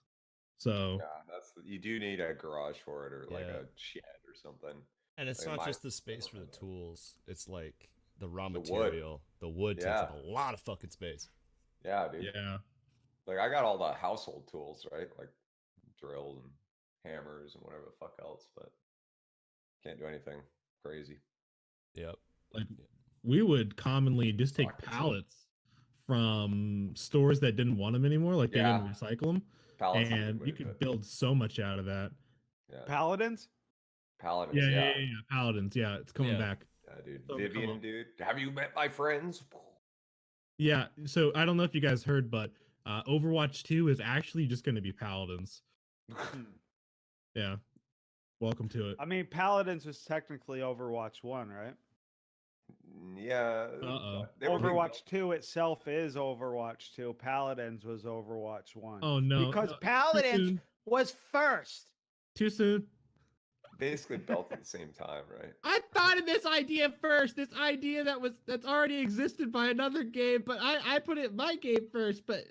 So Yeah, you do need a garage for it or like Yeah. a shed or something. And it's Like not my- just the space for the tools. It's like the raw The wood. material. The wood takes Yeah. up a lot of fucking space. Yeah, dude. yeah. Like I got all the household tools, right? Like drill and hammers and whatever the fuck else, but can't do anything crazy. Yep. Like we would commonly just take Sockets. pallets from stores that didn't want them anymore, like they Yeah. didn't recycle them, Pallets is a good and way you to do could it. build so much out of that. Yeah. Paladins? Paladins, Yeah, yeah. yeah, yeah, yeah. Paladins, yeah, it's coming Yeah. back. Yeah, dude. So come Vivian, on. dude. Have you met my friends? Yeah, so I don't know if you guys heard, but Overwatch 2 is actually just going to be Paladins. Yeah, welcome to it. I mean, Paladins was technically Overwatch 1, right? Yeah. Uh-oh. they were being Overwatch 2 itself is Overwatch 2. Paladins was Overwatch 1. Oh no, Because no, too Paladins soon. was first. Too soon. basically built at the same time, right? I thought of this idea first. This idea that's already existed by another game, but I put it in my game first. But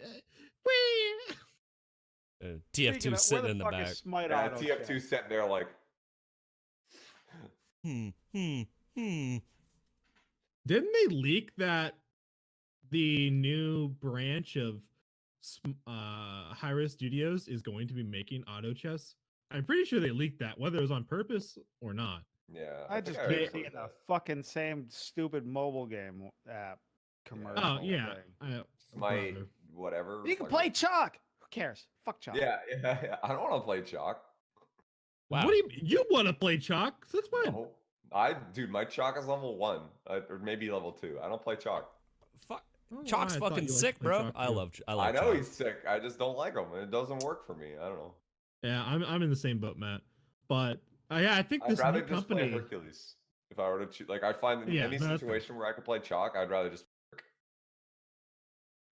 wee. Speaking TF2 of, sitting where in the the fuck back. is Smite Yeah, Auto TF2 Chat? sitting there like, Hmm. Didn't they leak that the new branch of Hi-Res Studios is going to be making auto chess? I'm pretty sure they leaked that, whether it was on purpose or not. yeah. I think just heard keep about seeing the that. fucking same stupid mobile game app commercial. Oh yeah, thing. Smite, whatever. whatever. You can like- play Chalk. Who cares? Fuck Chalk. Yeah, yeah. I don't want to play Chalk. Wow. What do you want to play Chalk? Since when? No. Dude, my Chalk is level 1, or maybe level 2. I don't play Chalk. Fuck. I don't know Chalk's why I thought fucking you liked sick, to play bro. Chalk, I too. love. I know Chalk. he's sick. I just don't like him. It doesn't work for me. I don't know. Yeah, I'm in the same boat, Matt. But yeah, I think I'd this rather new just play company. Hercules if I were to choose. Like, I find in Yeah, any no, that's fair. situation where I could play Chalk, I'd rather just.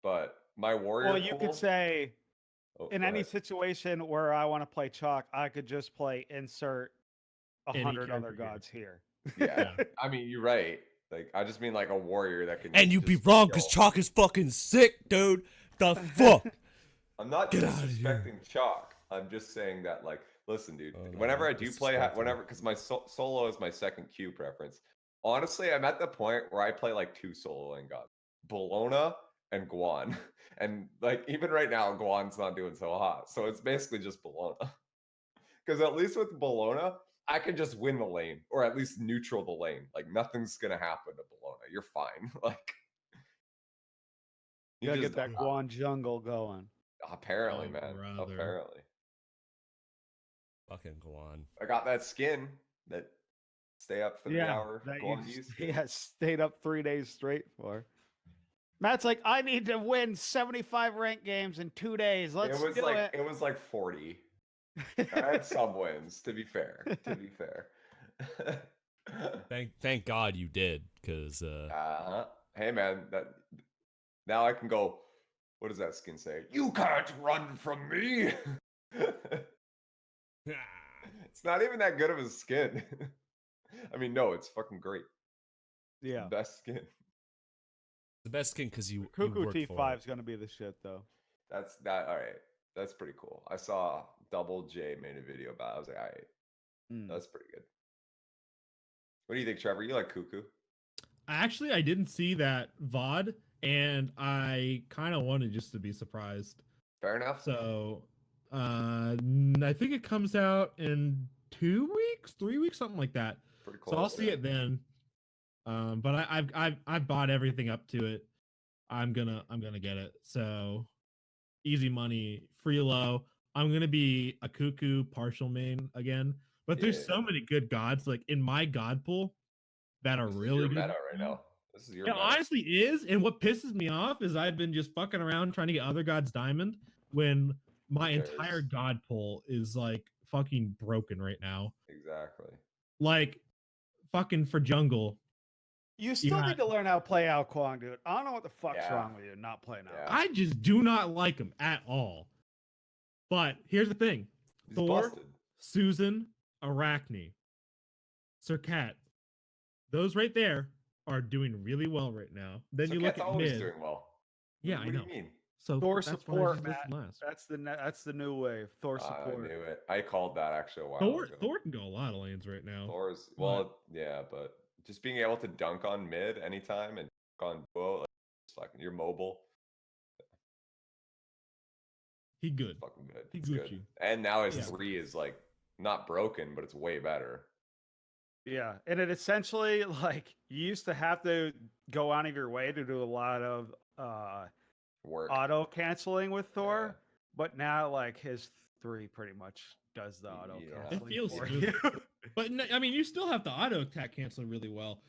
But my warrior. Well, you pool- could say Oh, in go any ahead. situation where I want to play Chalk, I could just play insert Any 100 other character here. gods here. Yeah, I mean, you're right. Like, I just mean like a warrior that can. And you'd be just wrong because kill. Chalk is fucking sick, dude. The fuck. I'm not Get outta here. disrespecting Chalk. I'm just saying that, like, listen, dude. Oh, no, whenever I you're do play, disrespecting. whenever, because my solo is my second queue preference. Honestly, I'm at the point where I play like 2 soloing gods, Bologna and Guan, and like even right now, Guan's not doing so hot. So it's basically just Bologna. Because at least with Bologna, I can just win the lane, or at least neutral the lane. Like nothing's gonna happen to Bologna. You're fine. Like You gotta just get that don't- Guan jungle going. Apparently, Oh, man. brother. Apparently. Fucking go on. I got that skin that stay up for the hour. that Go on you use. stayed up 3 days straight for. Matt's like, I need to win 75 ranked games in 2 days. Let's do it. It was like 40. I had some wins, to be fair. To be fair. Thank God you did, because Hey man, that now I can go. What does that skin say? You can't run from me. It's not even that good of a skin. I mean, no, it's fucking great. Yeah. Best skin. the best skin because you Cuckoo worked for it. T5 is going to be the shit, though. That's that. All right. That's pretty cool. I saw Double J made a video about it. I was like, all right, Mm. that's pretty good. What do you think, Trevor? You like Cuckoo? Actually, I didn't see that VOD, and I kind of wanted just to be surprised. Fair enough. So, I think it comes out in 2 weeks, 3 weeks, something like that. Pretty cool. So I'll see it then. But I've bought everything up to it. I'm gonna get it. So easy money, free low. I'm gonna be a Cuckoo partial main again. But there's so Yeah. many good gods like in my god pool that are This is really your good. meta right now. This is your It meta. honestly is, and what pisses me off is I've been just fucking around trying to get other gods diamond when my Who cares? entire god pool is like fucking broken right now. Exactly. Like fucking for jungle. You still Yeah. need to learn how to play Ao Kwang, dude. I don't know what the fuck's Yeah. wrong with you not playing Ao. Yeah. I just do not like him at all. But here's the thing: He's Thor, busted. Susan, Arachne, Sir Cat, those right there are doing really well right now. Then So you look Cat's at always mid. doing well. Yeah, What I do know. you mean? So Thor that's why I support, just Matt. listed last. That's the new wave. Thor I support. knew it. I called that actually a while Thor ago. Thor can go a lot of lanes right now. Thor's but- well, yeah, but just being able to dunk on mid anytime and dunk on duo, like, it's fucking, you're mobile. He good. Fucking good. He It's good. Gucci. And now his Yeah. 3 is like not broken, but it's way better. Yeah, and it essentially like you used to have to go out of your way to do a lot of Work. auto canceling with Thor, Yeah. but now like his 3 pretty much does the auto Yeah. It canceling. feels for good. you. But I mean, you still have to auto attack cancel really well.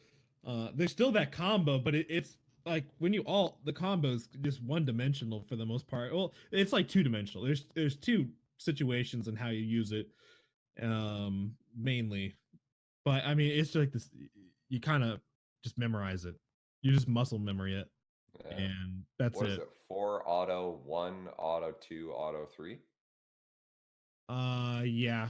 There's still that combo, but it's like when you the combo's just one dimensional for the most part. Well, it's like two dimensional. There's two situations and how you use it, mainly. But I mean, it's like this. You kind of just memorize it. You just muscle memory it, Yeah. and that's What is it. it? 4 auto, 1 auto, 2 auto, 3? Yeah,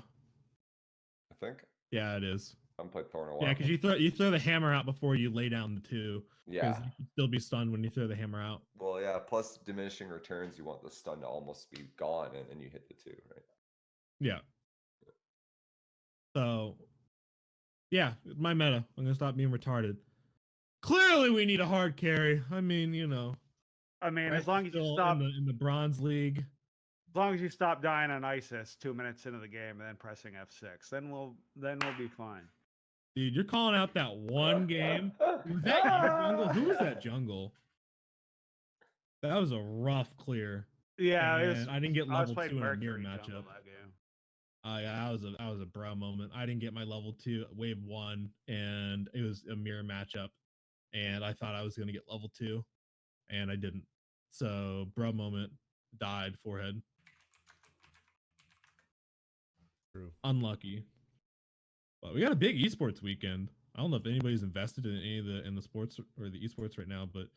I think. yeah, it is. I haven't played Thor in a while. Yeah, because you throw the hammer out before you lay down the 2. Yeah. Because you can still be stunned when you throw the hammer out. Well, yeah. Plus diminishing returns, you want the stun to almost be gone, and then you hit the 2, right? Yeah. So, yeah, my meta. I'm gonna stop being retarded. Clearly, we need a hard carry. I mean, I mean, Rice as long is as you still stop, in the bronze league. as long as you stop dying on ISIS 2 minutes into the game and then pressing F6, then we'll be fine. Dude, you're calling out that one game. Was that your jungle? Who was that jungle? That was a rough clear. Yeah, And I didn't get I was level 2 playing in a mirror Mercury jungle matchup. that game. Yeah, that was a bro moment. I didn't get my level 2 wave 1, and it was a mirror matchup, and I thought I was gonna get level 2, and I didn't. So bro moment, died forehead. True. Unlucky. But we got a big esports weekend. I don't know if anybody's invested in any of the sports or the esports right now, but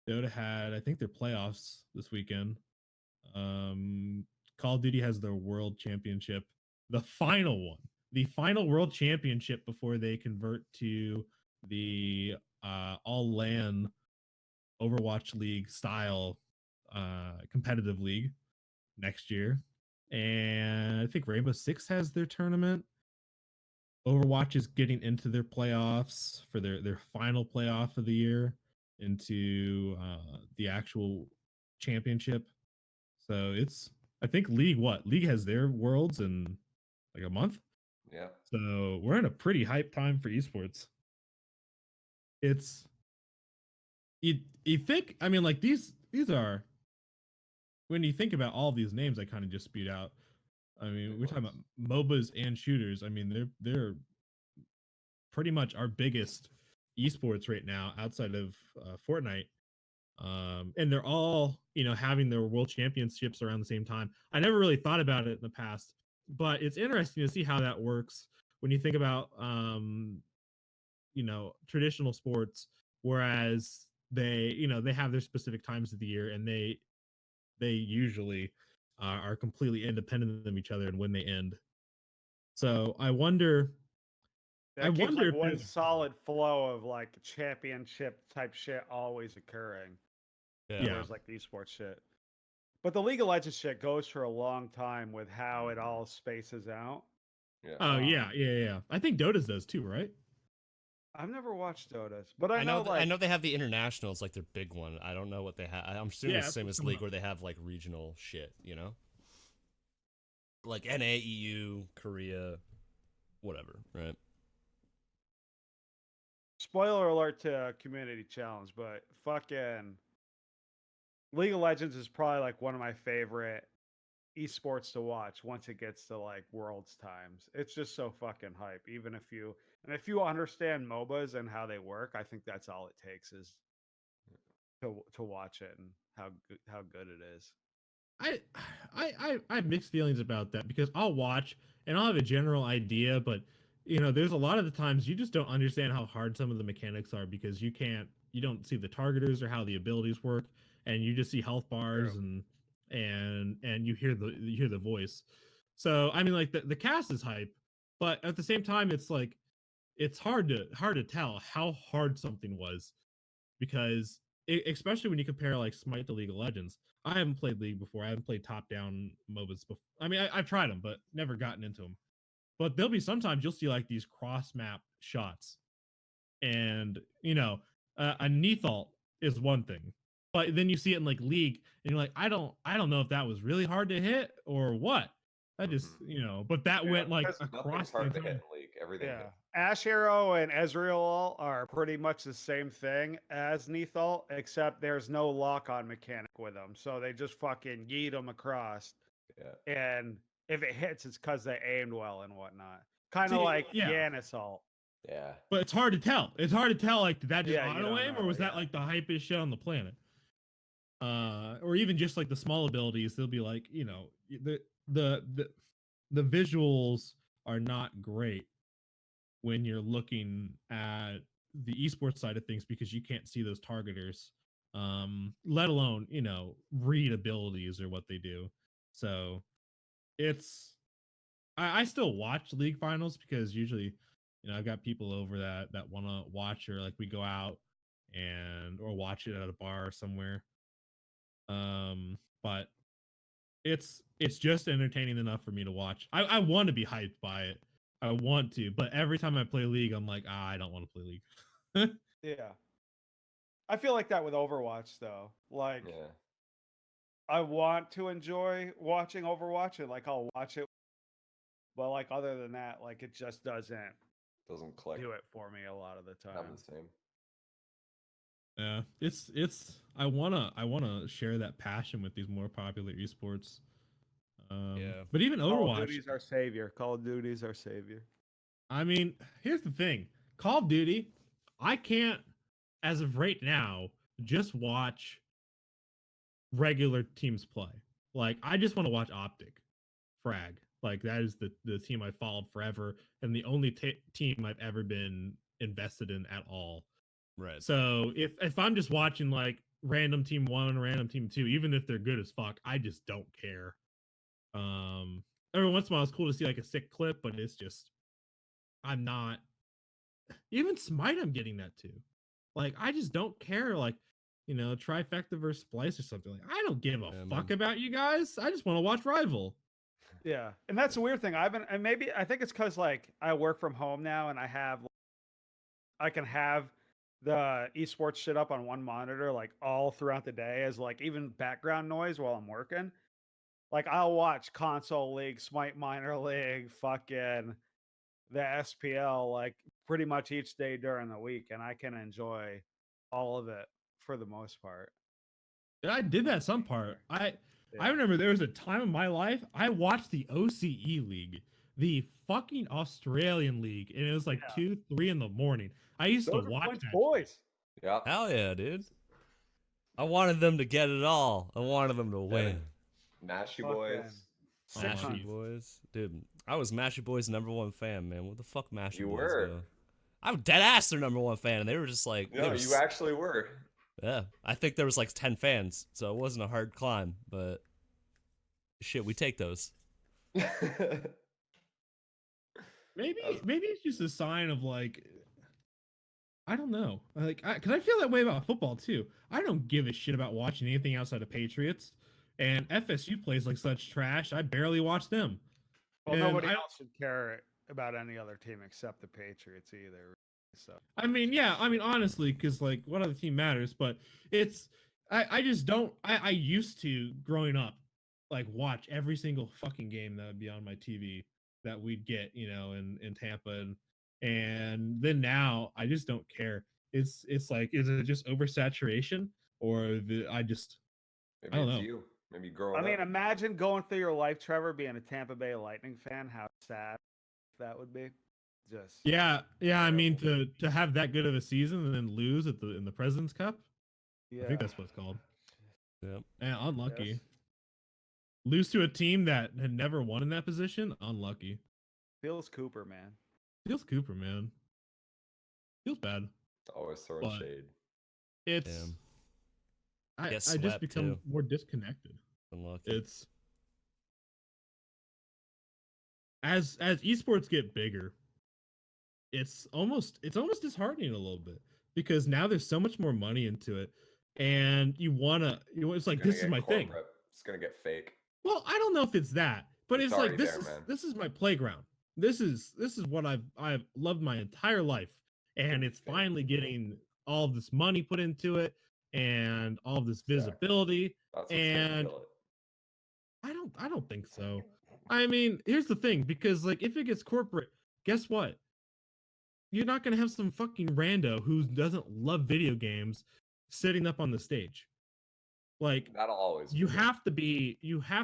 Dota had, I think, their playoffs this weekend. Call of Duty has their world championship, the final one, the final world championship before they convert to the all LAN Overwatch League style competitive league next year. And I think Rainbow Six has their tournament. Overwatch is getting into their playoffs for their final playoff of the year into the actual championship. So it's, I think League has their worlds in like a month. Yeah. So we're in a pretty hype time for esports. It's you think, I mean, like these are, when you think about all these names I kind of just spewed out. I mean, we're talking about MOBAs and shooters. I mean, they're pretty much our biggest esports right now outside of Fortnite. And they're all, having their world championships around the same time. I never really thought about it in the past, but it's interesting to see how that works when you think about, traditional sports, whereas they have their specific times of the year, and they usually are completely independent of each other and when they end. So I wonder. That keeps wonder like if one there's- solid flow of like championship type shit always occurring. Yeah. Yeah. Whereas like the esports shit. But the League of Legends shit goes for a long time with how it all spaces out. Yeah. Oh yeah. I think Dota's does too, right? I've never watched Dota's, but I know. like I know they have the internationals, like their big one. I don't know what they have. I'm assuming Yeah, it's the same that's as what League, where they have like regional shit. Like NA, EU, Korea, whatever. Right. spoiler alert to Community Challenge, but fucking League of Legends is probably like one of my favorite esports to watch once it gets to like Worlds times. It's just so fucking hype. Even if you understand MOBAs and how they work, I think that's all it takes is to watch it and how good it is. I have mixed feelings about that, because I'll watch and I'll have a general idea, but there's a lot of the times you just don't understand how hard some of the mechanics are, because you don't see the targeters or how the abilities work, and you just see health bars and you hear the voice. So I mean, like the cast is hype, but at the same time, it's like it's hard to tell how hard something was because especially when you compare like Smite to League of Legends. I haven't played League before. I haven't played top-down MOBAs before. I mean, I've tried them, but never gotten into them. But there'll be sometimes you'll see like these cross-map shots, and a Neathalt is one thing, but then you see it in like League, and you're like, I don't know if that was really hard to hit or what. I just but that Yeah, went like because across nothing's the hard to entire. hit in League. Everything Yeah. hits. Ash Hero and Ezreal are pretty much the same thing as Neathalt, except there's no lock-on mechanic with them. So they just fucking yeet them across. Yeah. And if it hits, it's because they aimed well and whatnot. Kind See, of like yeah. Yanis ult. Yeah. But it's hard to tell. It's hard to tell, like, did that just Yeah, you auto don't aim, or know, was that yeah. like the hypest shit on the planet? Or even just like the small abilities, they'll be like, the visuals are not great when you're looking at the esports side of things because you can't see those targeters, let alone read abilities or what they do. So it's I still watch league finals because usually I've got people over that want to watch, or like we go out or watch it at a bar or somewhere. But it's just entertaining enough for me to watch. I want to be hyped by it. I want to, but every time I play League, I'm like, I don't want to play League. Yeah. I feel like that with Overwatch, though. Like, Yeah. I want to enjoy watching Overwatch, and like I'll watch it, but like other than that, like it just doesn't Doesn't click. do it for me a lot of the time. I'm the same. Yeah, it's I wanna share that passion with these more popular esports. Yeah. But even Call of Overwatch, Duty's our savior. Call of Duty's our savior. I mean, here's the thing: Call of Duty, I can't, as of right now, just watch regular teams play. Like, I just want to watch Optic Frag. Like, that is the team I followed forever, and the only team I've ever been invested in at all. Right. So if I'm just watching like random team 1, random team 2, even if they're good as fuck, I just don't care. Every once in a while it's cool to see like a sick clip, but it's just I'm not. Even Smite, I'm getting that too. Like, I just don't care. Like, trifecta versus splice or something. Like, I don't give a fuck about you guys. I just want to watch Rival. Yeah, and that's the weird thing. I think it's because like I work from home now, and I can have the esports shit up on one monitor like all throughout the day as like even background noise while I'm working. Like I'll watch console league, Smite minor league, fucking the SPL like pretty much each day during the week, and I can enjoy all of it for the most part. I did that some part. I Yeah. remember there was a time in my life I watched the OCE League, the fucking Australian League, and it was like 2, 3 in the morning. I used Those to are watch Flint's that. boys. Yeah. Hell yeah, dude. I wanted them to get it all. I wanted them to win. Mashy Fucking boys. six Mashy months. Boys. Dude, I was Mashy Boys' #1 fan, man. What the fuck Mashy You Boys were. go? I'm dead ass their #1 fan, and they were just like, No, you actually were. yeah. I think there was like 10 fans, so it wasn't a hard climb, but shit, we take those. Maybe it's just a sign of like, I don't know, like, because I feel that way about football too. I don't give a shit about watching anything outside of Patriots, and FSU plays like such trash. I barely watch them. Well, And nobody else should care about any other team except the Patriots either. So I mean, yeah, I mean, honestly, because like, what other team matters? But I just don't. I used to, growing up, like watch every single fucking game that would be on my TV that we'd get, in Tampa, and then now I just don't care. It's like, is it just oversaturation, or I Maybe don't it's know. you. Maybe growing I mean, up. imagine going through your life, Trevor, being a Tampa Bay Lightning fan. How sad that would be. Just Yeah. I mean, to have that good of a season and then lose in the President's Cup. yeah. I think that's what it's called. Yep. And unlucky. Yes. Lose to a team that had never won in that position. Unlucky. Feels Cooper, man. Feels Cooper, man. Feels bad. Always throwing But shade. It's Damn. I Get just swept, become too. more disconnected. Unlucky. It's as esports get bigger, it's almost disheartening a little bit because now there's so much more money into it, and it's like, this is my thing. It's gonna get fake. Well, I don't know if it's that, but it's like, already there, man. this is my playground. This is what I've loved my entire life, and it's finally getting all of this money put into it and all of this visibility. That's what's And gonna kill it. I don't think so. I mean, here's the thing, because like if it gets corporate, guess what? You're not gonna have some fucking rando who doesn't love video games sitting up on the stage. Like, That'll always you be have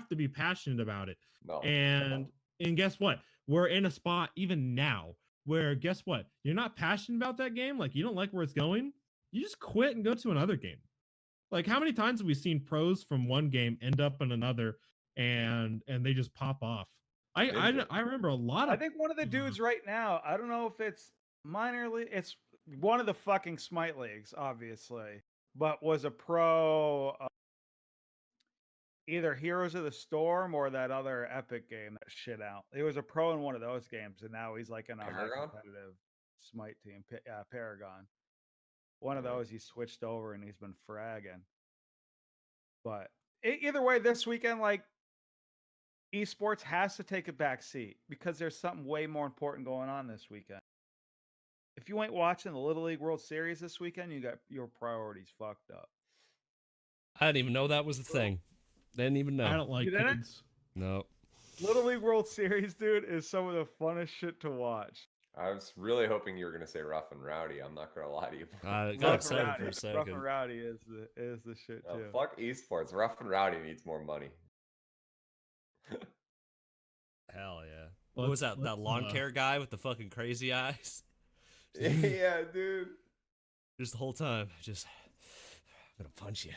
to be passionate about it. no. And guess what? We're in a spot even now where, guess what? You're not passionate about that game, like you don't like where it's going, you just quit and go to another game. Like, how many times have we seen pros from one game end up in another and they just pop off? I remember a lot of I think one of the dudes right now, I don't know if it's minor league, it's one of the fucking Smite leagues, obviously, but was a pro either Heroes of the Storm or that other Epic game that shit out. He was a pro in one of those games, and now he's like in a high Paragon? competitive Smite team. Paragon. One of those he switched over and he's been fragging. But either way, this weekend, like, esports has to take a back seat because there's something way more important going on this weekend. If you ain't watching the Little League World Series this weekend, you got your priorities fucked up. I didn't even know that was a thing. Didn't even know. I don't like You didn't? kids. No. Little League World Series, dude, is some of the funnest shit to watch. I was really hoping you were gonna say Rough and Rowdy. I'm not gonna lie to you. I got Rough and excited Rowdy. for a second. Rough and Rowdy is the shit Oh, too. fuck esports. Rough and Rowdy needs more money. Hell yeah. What was that lawn care guy with the fucking crazy eyes? Yeah, dude. Just the whole time, I'm gonna punch you.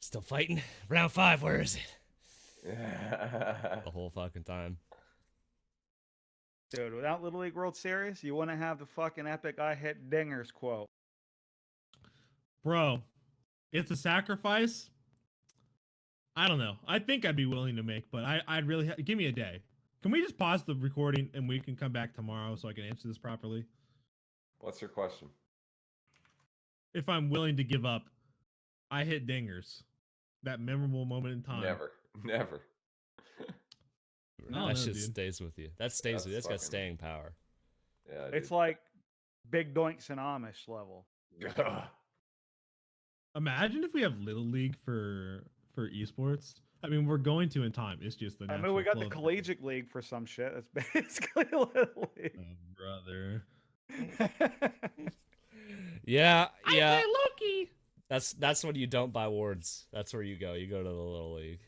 Still fighting? Round 5, where is it? The whole fucking time. Dude, without Little League World Series, you wouldn't have the fucking epic I hit dingers quote. Bro, it's a sacrifice. I don't know. I think I'd be willing to make, but I'd really give me a day. Can we just pause the recording and we can come back tomorrow so I can answer this properly? What's your question? If I'm willing to give up, I hit dingers. That memorable moment in time. Never. No, That shit dude. stays with you. That stays with you. That's got staying power. Yeah, It's dude. like Big Doinks and Amish level. Imagine if we have Little League for esports. I mean, we're going to in time. It's just the I mean, natural we got flow the of collegiate league for some shit. That's basically Little League. Oh, brother. Yeah. Loki. That's when you don't buy wards. That's where you go. You go to the Little League.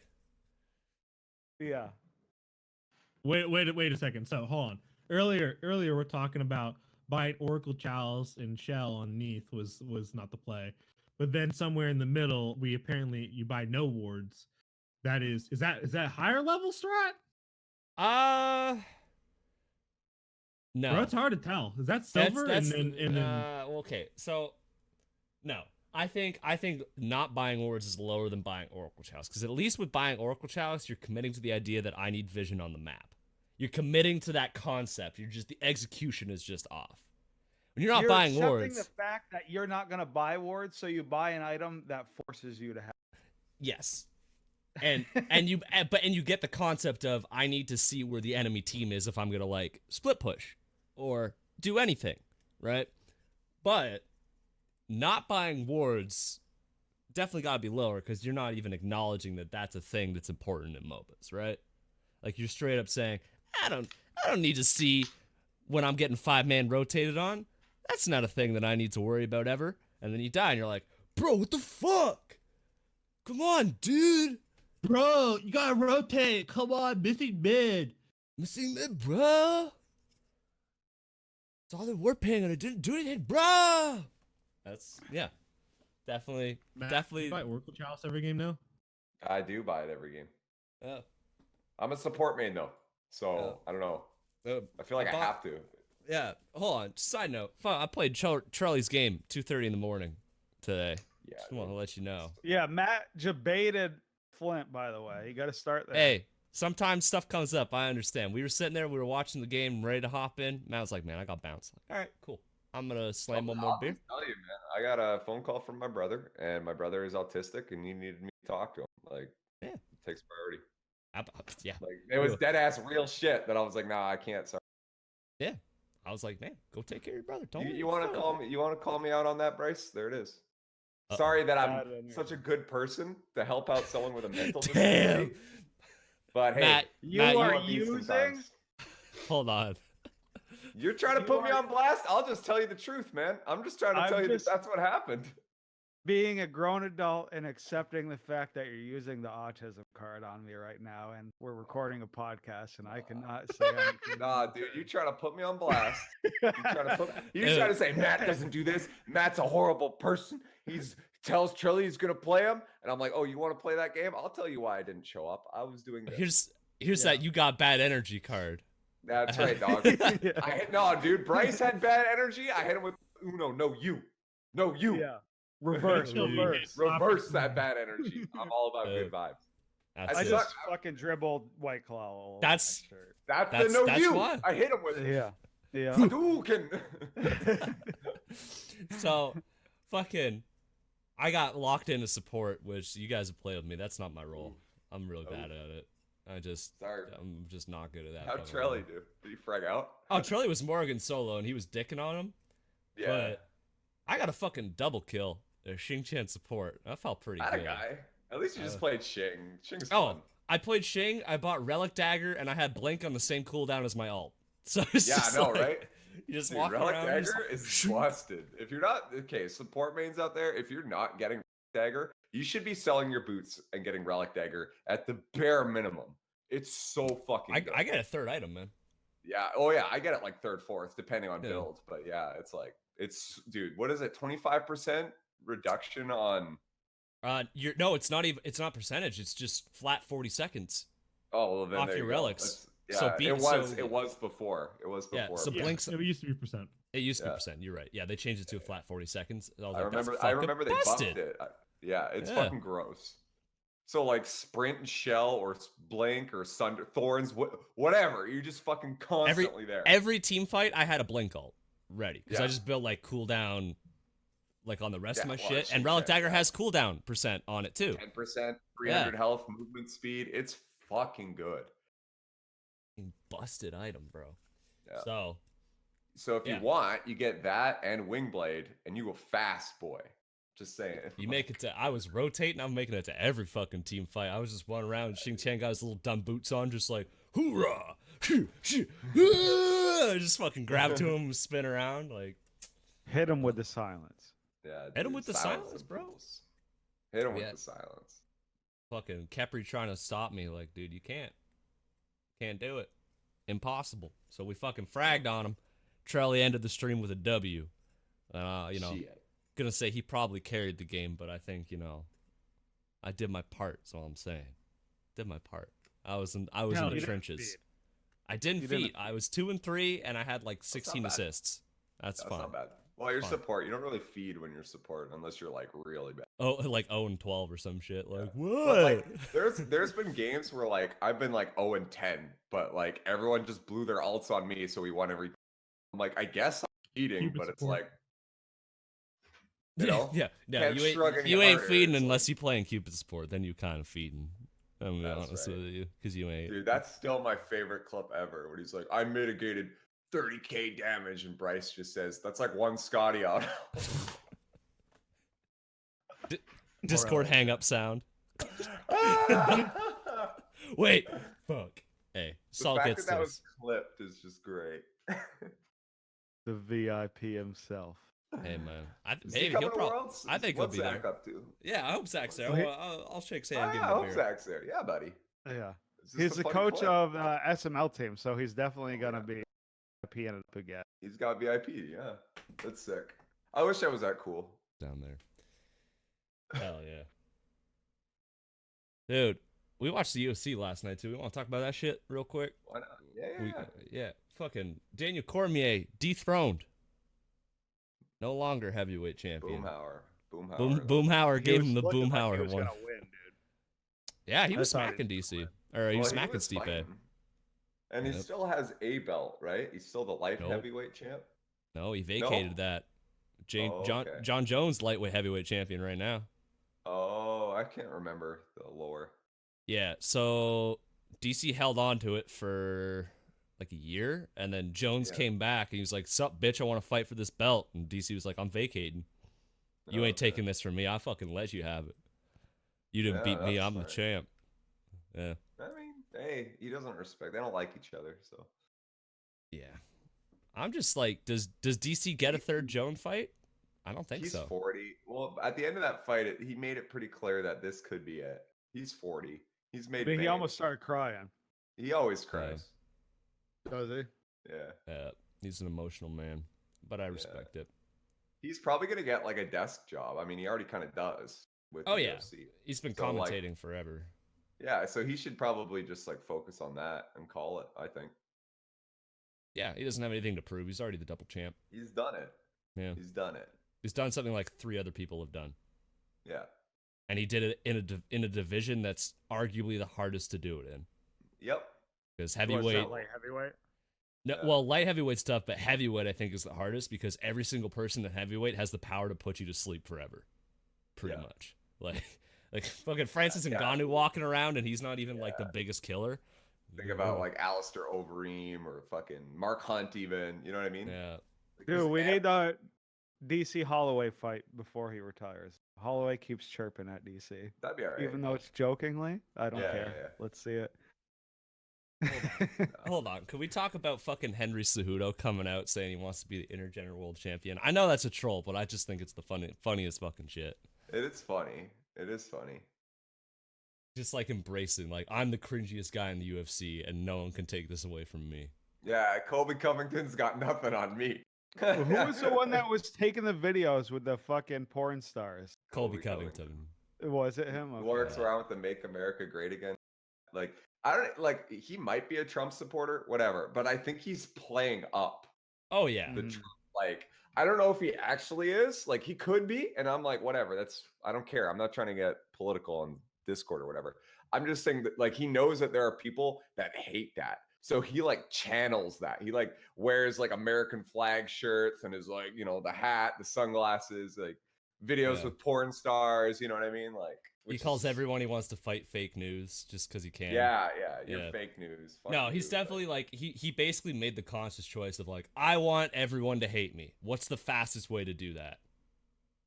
Yeah. Wait a second. So hold on. Earlier we're talking about buying Oracle Chalice and Shell underneath was not the play. But then somewhere in the middle, you buy no wards. Is that higher level strat? No. Bro, it's hard to tell. Is that silver? Okay. So no. I think not buying wards is lower than buying Oracle Chalice, because at least with buying Oracle Chalice, you're committing to the idea that I need vision on the map. You're committing to that concept. The execution is just off. When you're not buying wards, the fact that you're not gonna buy wards, so you buy an item that forces you to have. yes, and you get the concept of I need to see where the enemy team is if I'm gonna like split push or do anything, right? But not buying wards definitely gotta be lower, because you're not even acknowledging that that's a thing that's important in MOBAs, right? Like, you're straight up saying, I don't need to see when I'm getting 5-man rotated on. That's not a thing that I need to worry about ever. And then you die and you're like, bro, what the fuck? Come on, dude. Bro, you gotta rotate. Come on, missing mid. Missing mid, bro. That's all that we're paying, and I didn't do anything, bro. That's, yeah. Definitely. You buy Oracle Chalice every game now? I do buy it every game. Yeah. I'm a support main though, so I don't know. I feel like I have to. Yeah. Hold on. Side note. I played Charlie's game 2:30 in the morning today. Yeah. Just want to let you know. Yeah, Matt debated Flint, by the way. You got to start there. Hey, sometimes stuff comes up. I understand. We were sitting there, we were watching the game, ready to hop in. Matt was like, "Man, I got bounced." Like, all right, cool. I'm gonna slam one more beer. I'll tell you, man. I got a phone call from my brother, and my brother is autistic, and he needed me to talk to him. Like, Yeah, it takes priority. Yeah, Like, it was dead ass real shit that I was like, nah, I can't. Sorry. yeah. I was like, man, go take care of your brother. Don't You want to call me? You want to call me out on that, Bryce? There it is. Uh-oh. Sorry that I'm such a good person to help out someone with a mental Damn. disability. But hey, Matt, You are using. Hold on. You're trying to put me on blast. I'll just tell you the truth, man. I'm just trying to tell you that that's what happened. Being a grown adult and accepting the fact that you're using the autism card on me right now, and we're recording a podcast, and I cannot say anything. Nah, dude, you trying to put me on blast. You trying to say Matt doesn't do this. Matt's a horrible person. He's tells Trilly he's gonna play him, and I'm like, oh, you want to play that game? I'll tell you why I didn't show up. I was doing this. Here's that you got bad energy card. That's right, dog. No, dude. Bryce had bad energy. I hit him with Uno. No, you. Yeah. Reverse that bad energy. I'm all about good vibes. I just fucking dribbled White Claw all over that's my shirt. the you. Why. I hit him with it. Yeah. Hadouken. So, fucking, I got locked into support, which you guys have played with me. That's not my role. I'm really bad at it. I'm just not good at that. How'd Trelly do? Did he frag out? Oh, Trelly was Morgan solo, and he was dicking on him. Yeah. But I got a fucking double kill. Xing Chen support. That felt pretty Not good. a guy. At least you just played Xing. Xing's Oh, fun. I played Xing. I bought Relic Dagger, and I had Blink on the same cooldown as my ult. So it's Yeah, just I know, like, right? You just Dude, walk Relic around. Dagger is busted. If you're not support mains out there, if you're not getting Dagger, you should be selling your boots and getting Relic Dagger at the bare minimum. It's so fucking good. I get a third item, man. Yeah. Oh yeah, I get it like third, fourth, depending on build. But yeah, dude, what is it? 25% reduction on. No, it's not even. It's not percentage. It's just flat 40 seconds. Oh well, then off your relics. Yeah, so it was before. It was before. Yeah, so Blink's. It used to be percent. It used to be percent. You're right. Yeah, they changed it to a flat 40 seconds. I remember they buffed it. Yeah, it's fucking gross. So like sprint and shell or blink or thunder thorns, whatever. You're just fucking constantly there. Every team fight, I had a blink ult ready because I just built like cooldown, like on the rest of my shit. And Relic Dagger has cooldown percent on it too. 10%, 300 health, movement speed. It's fucking good. Busted item, bro. Yeah. So if you want, you get that and Wingblade, and you go fast, boy. Just saying. You make it to. I was rotating. I'm making it to every fucking team fight. I was just running around. And Xing Chen got his little dumb boots on, just like hoorah, just fucking grab to him, spin around, like hit him with the silence. Yeah, hit him with the silence, bro. Hit him with the silence. Fucking Kepri trying to stop me, like, dude, you can't do it, impossible. So we fucking fragged on him. Trelly ended the stream with a W. Gonna say he probably carried the game, but I think, I did my part. That's all I'm saying. Did my part. I was in the trenches. I didn't feed. I was 2 and 3, and I had like 16 assists. That's fine. Not bad. Well, you're support. You don't really feed when you're support unless you're like really bad. Oh, like 0 and 12 or some shit. Like what? But, like, there's been games where like I've been like 0 and 10, but like everyone just blew their ults on me, so we won every. I'm like, I guess I'm feeding, but it's like. Yeah, you ain't feeding unless you playing Cupid support. Then you kind of feeding. I'm gonna be honest with you, because you ain't. Dude, that's still my favorite clip ever. When he's like, "I mitigated 30k damage," and Bryce just says, "That's like one Scotty out." Discord hang up sound. Wait, fuck. Hey, the fact that was clipped is just great. The VIP himself. Hey man, I think he'll be there. Zach up to? Yeah, I hope Zach's there. I'll shake hand. I hope Zach's there. Yeah, buddy. Yeah, he's the coach of SML team, so he's definitely gonna be VIP in it again. He's got VIP. Yeah, that's sick. I wish I was that cool down there. Hell yeah, dude. We watched the UFC last night too. We want to talk about that shit real quick. Why not? Yeah. Fucking Daniel Cormier dethroned. No longer heavyweight champion. Boomhauer. Boomhauer gave him the Boomhauer like he was one. Gonna win, dude. Yeah, he was smacking DC. Or he was Well, smacking Stipe. fighting. And he Yep. still has a belt, right? He's still the light Nope. heavyweight champ. No, he vacated that. Okay. John Jones, lightweight heavyweight champion right now. Oh, I can't remember the lore. Yeah, so DC held on to it for like a year, and then Jones came back, and he was like, "Sup, bitch, I want to fight for this belt." And DC was like, "I'm vacating. You ain't taking this from me. I fucking let you have it. You didn't beat me. I'm the champ." Yeah. I mean, hey, he doesn't respect. They don't like each other, so. Yeah. I'm just like, does DC get a third Jones fight? I don't think so. He's 40. Well, at the end of that fight, he made it pretty clear that this could be it. He's 40. He's made. He almost started crying. He always cries. Does he? Yeah. He's an emotional man, but I respect it. He's probably gonna get like a desk job. I mean, he already kind of does with UFC. He's been So, like, commentating forever. Yeah, so he should probably just like focus on that and call it, I think. Yeah, he doesn't have anything to prove. He's already the double champ. He's done it. Yeah. He's done it. He's done something like 3 other people have done. Yeah. And he did it in a division that's arguably the hardest to do it in. Yep. Because heavyweight. Light heavyweight. No, well, light heavyweight stuff, but heavyweight I think is the hardest because every single person in heavyweight has the power to put you to sleep forever. Pretty much. Like fucking Francis Ngannou walking around and he's not even like the biggest killer. Think about like Alistair Overeem or fucking Mark Hunt even. You know what I mean? Yeah. Dude, we need the DC Holloway fight before he retires. Holloway keeps chirping at DC. That'd be all right. Even though it's jokingly. I don't care. Yeah. Let's see it. Hold on. Can we talk about fucking Henry Cejudo coming out saying he wants to be the intergender world champion? I know that's a troll, but I just think it's the funniest fucking shit. It is funny. It is funny. Just like embracing, like, I'm the cringiest guy in the UFC and no one can take this away from me. Yeah, Colby Covington's got nothing on me. Who was the one that was taking the videos with the fucking porn stars? Colby Covington. Was it him? He works around with the Make America Great Again. Like, I don't like. He might be a Trump supporter, whatever. But I think he's playing up. Oh yeah. The Trump, like, I don't know if he actually is. Like, he could be, and I'm like, whatever. I don't care. I'm not trying to get political on Discord or whatever. I'm just saying that, like, he knows that there are people that hate that. So he like channels that. He like wears like American flag shirts and is like, you know, the hat, the sunglasses, like videos with porn stars. You know what I mean? Like, he calls everyone he wants to fight fake news just because he can. Yeah, you're fake news. No, he's definitely like he basically made the conscious choice of like, I want everyone to hate me. What's the fastest way to do that?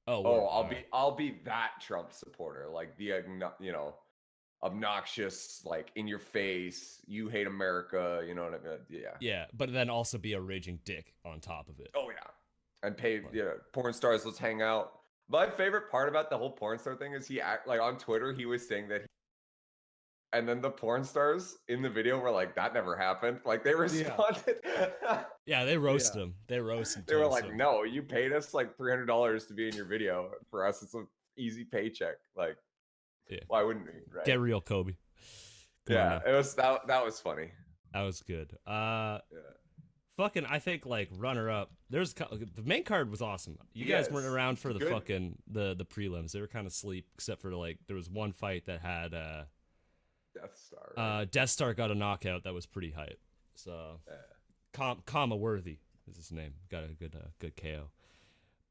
I'll be that Trump supporter, like the obnoxious, like in your face, you hate America, you know what I mean? Yeah, but then also be a raging dick on top of it. Oh yeah, and pay porn stars. Let's hang out. My favorite part about the whole porn star thing is he like on Twitter he was saying that, and then the porn stars in the video were like, that never happened. Like they responded. Yeah, they roasted him. They roasted. They were like, no, you paid us like $300 to be in your video. For us, it's an easy paycheck. Like, why wouldn't we? Right? Get real, Kobe. It was that was funny. That was good. Fucking, I think like runner up. There's the main card was awesome. You guys weren't around for the fucking the prelims. They were kind of asleep, except for like there was one fight that had Death Star. Right? Death Star got a knockout that was pretty hype. So comma worthy is his name. Got a good KO.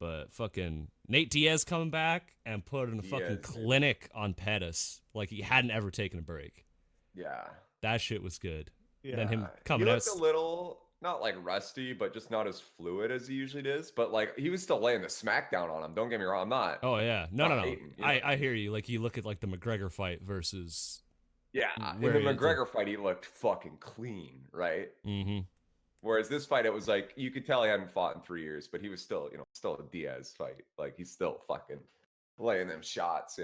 But fucking Nate Diaz coming back and putting a fucking clinic on Pettis like he hadn't ever taken a break. Yeah, that shit was good. Yeah, then him coming out a little. Not like rusty, but just not as fluid as he usually is. But like he was still laying the smackdown on him. Don't get me wrong, I'm not. Oh yeah, no. Hating, I hear you. Like you look at like the McGregor fight versus. Yeah, in the McGregor fight, he looked fucking clean, right? Mm-hmm. Whereas this fight, it was like you could tell he hadn't fought in 3 years, but he was still, still a Diaz fight. Like he's still fucking laying them shots,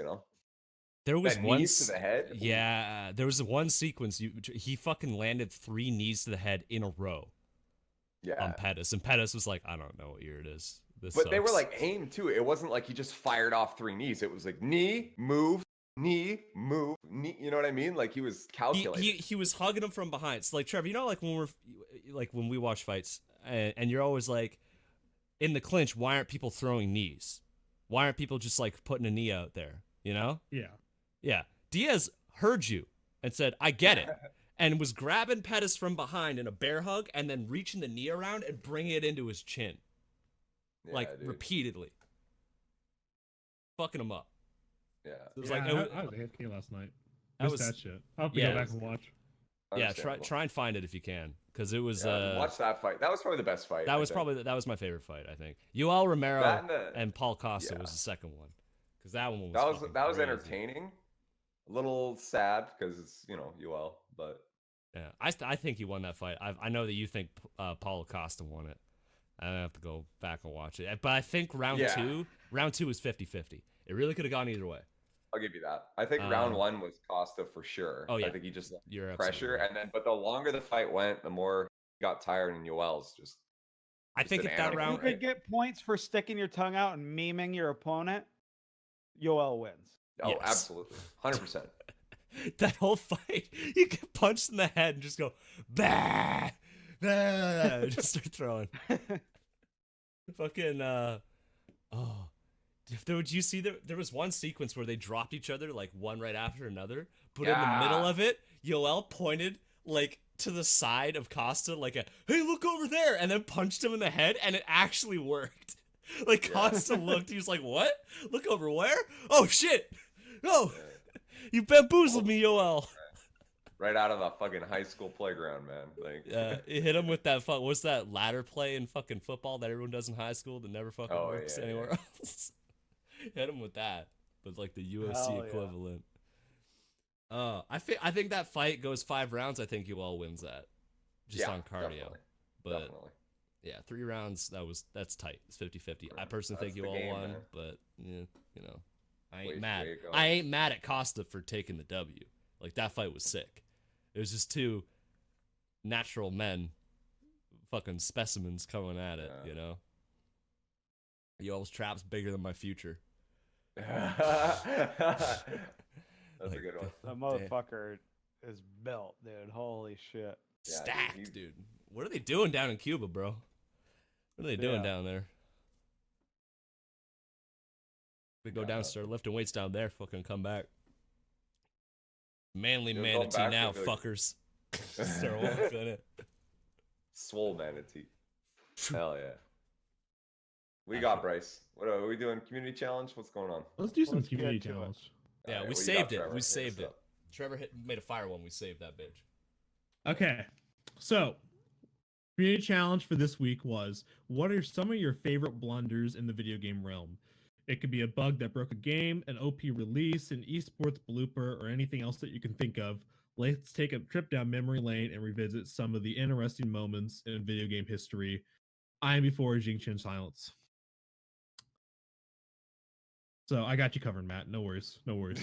There was one knees to the head. Yeah, there was one sequence. He fucking landed 3 knees to the head in a row. Yeah. On Pettis, and Pettis was like, I don't know what year it is. But they were like aimed too. It wasn't like he just fired off 3 knees. It was like knee, move, knee, move, knee. You know what I mean? Like he was calculating. He was hugging him from behind. It's like, Trevor, like when we watch fights, and you're always like, in the clinch, why aren't people throwing knees? Why aren't people just like putting a knee out there? You know? Yeah. Yeah. Diaz heard you and said, "I get it," and was grabbing Pettis from behind in a bear hug and then reaching the knee around and bringing it into his chin, like dude. repeatedly, fucking him up. Yeah. It was Yeah, like I was AFK last night. That Missed was- that shit. I'll have to yeah, go it back was- and watch. yeah. Understandable. Try and find it if you can, because it was Watch that fight. That was probably the best fight. that I was think. probably that was my favorite fight. I think Yoel Romero That and Paul Costa yeah. was the second one, because that one was that was crazy. entertaining. A little sad because it's UL, but Yeah, I think he won that fight. I know that you think Paul Acosta won it. I have to go back and watch it. But I think round two was 50-50. It really could have gone either way. I'll give you that. I think round one was Costa for sure. Oh, yeah. I think he just You're pressure, absolutely but the longer the fight went, the more he got tired, and Yoel's just. I think an if that animal. round, You could get points for sticking your tongue out and memeing your opponent. Yoel wins. Oh, Yes. absolutely, 100%. that whole fight, you get punched in the head and just go, bah, bah, just start throwing. Fucking, oh. Did you see there was one sequence where they dropped each other like one right after another, but in the middle of it, Yoel pointed like to the side of Costa like a, hey, look over there, and then punched him in the head, and it actually worked. Like Costa looked, he was like, what? Look over where? Oh shit! No! You bamboozled me, Yoel. Right out of the fucking high school playground, man. Like, It hit him with that what's that ladder play in fucking football that everyone does in high school that never fucking works anywhere else? Hit him with that, with like the UFC equivalent. I think that fight goes 5 rounds. I think Yoel wins that, just on cardio. Definitely. Yeah, 3 rounds. That's tight. It's 50-50. I personally think That's the Yoel game, won, man. but yeah, I ain't Way mad. to go. I ain't mad at Costa for taking the W. Like that fight was sick. It was just 2 natural men, fucking specimens coming at it. You know, Yoel's trap's bigger than my future. That's a good one. The motherfucker is built, dude. Holy shit. Yeah, Stacked, dude. What are they doing down in Cuba, bro? What are they doing down there? We go down, start lifting weights down there, fucking come back. Manly You'll go manatee back now, with a- fuckers. Start walking it. Swole manatee. Hell yeah. We got Bryce. What are we doing? Community challenge? What's going on? Let's do some Let's get community to it. challenge. Yeah, Alright, we what you saved got, it. Trevor? We Hit us saved it. up. Trevor made a fire one. We saved that bitch. Okay, so community challenge for this week was: what are some of your favorite blunders in the video game realm? It could be a bug that broke a game, an OP release, an esports blooper, or anything else that you can think of. Let's take a trip down memory lane and revisit some of the interesting moments in video game history. I am before Jingchen Silence. So I got you covered, Matt. No worries. No worries.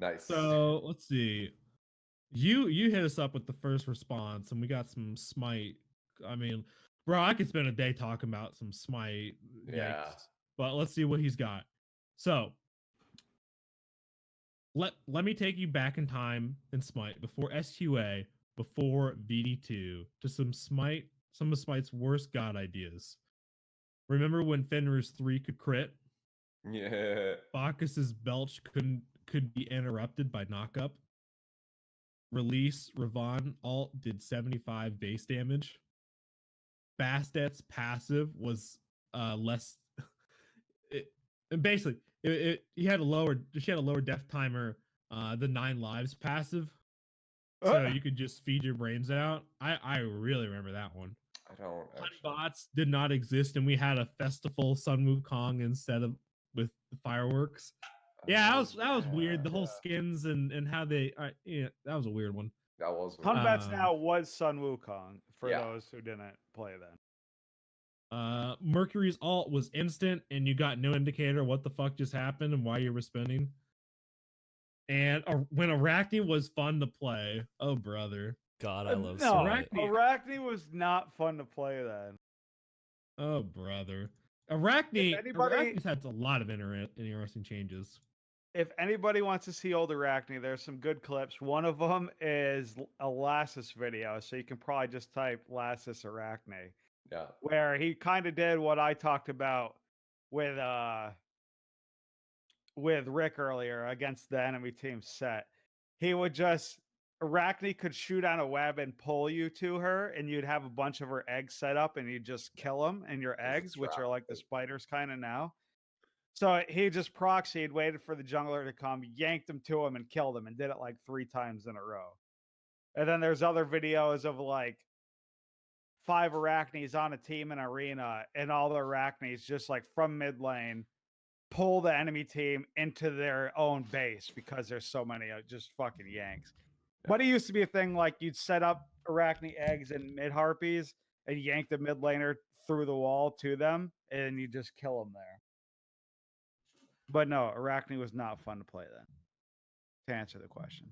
Nice. So let's see. You hit us up with the first response, and we got some Smite. I mean, bro, I could spend a day talking about some Smite. Yeah. Yikes. But let's see what he's got. So let me take you back in time in Smite, before SQA, before VD2, to some of Smite's worst god ideas. Remember when Fenrir's 3 could crit? Yeah. Bacchus's belch could be interrupted by knockup. Release Ravon alt did 75 base damage. Bastet's passive was less. And basically, she had a lower death timer the 9 lives passive, so you could just feed your brains out. I really remember that one. I don't actually. Honeybots did not exist, and we had a festival Sun Wukong instead of with the fireworks. Yeah, that was weird. The whole skins and how they yeah, that was a weird one. That was. Hunbats now was Sun Wukong for Yeah. those who didn't play then. Mercury's alt was instant, and you got no indicator what the fuck just happened and why you were spinning. And when Arachne was fun to play, oh brother, God, I love no, Smite. Arachne was not fun to play then. oh brother, Arachne's had a lot of interesting changes. If anybody wants to see old Arachne, there's some good clips. One of them is a Lassus video, so you can probably just type Lassus Arachne, Yeah. where he kind of did what I talked about with with Rick earlier against the enemy team set. He would just Arachne could shoot on a web and pull you to her, and you'd have a bunch of her eggs set up, and you'd just kill them and your There's a eggs, which are trap. like the spiders kind of now. So he just proxied, waited for the jungler to come, yanked him to him, and killed him, and did it like 3 times in a row. And then there's other videos of like 5 Arachnes on a team in arena, and all the Arachnes just like from mid lane pull the enemy team into their own base because there's so many just fucking yanks. But it used to be a thing like you'd set up Arachne eggs and mid harpies and yank the mid laner through the wall to them, and you just kill them there. But no, Arachne was not fun to play then. To answer the question,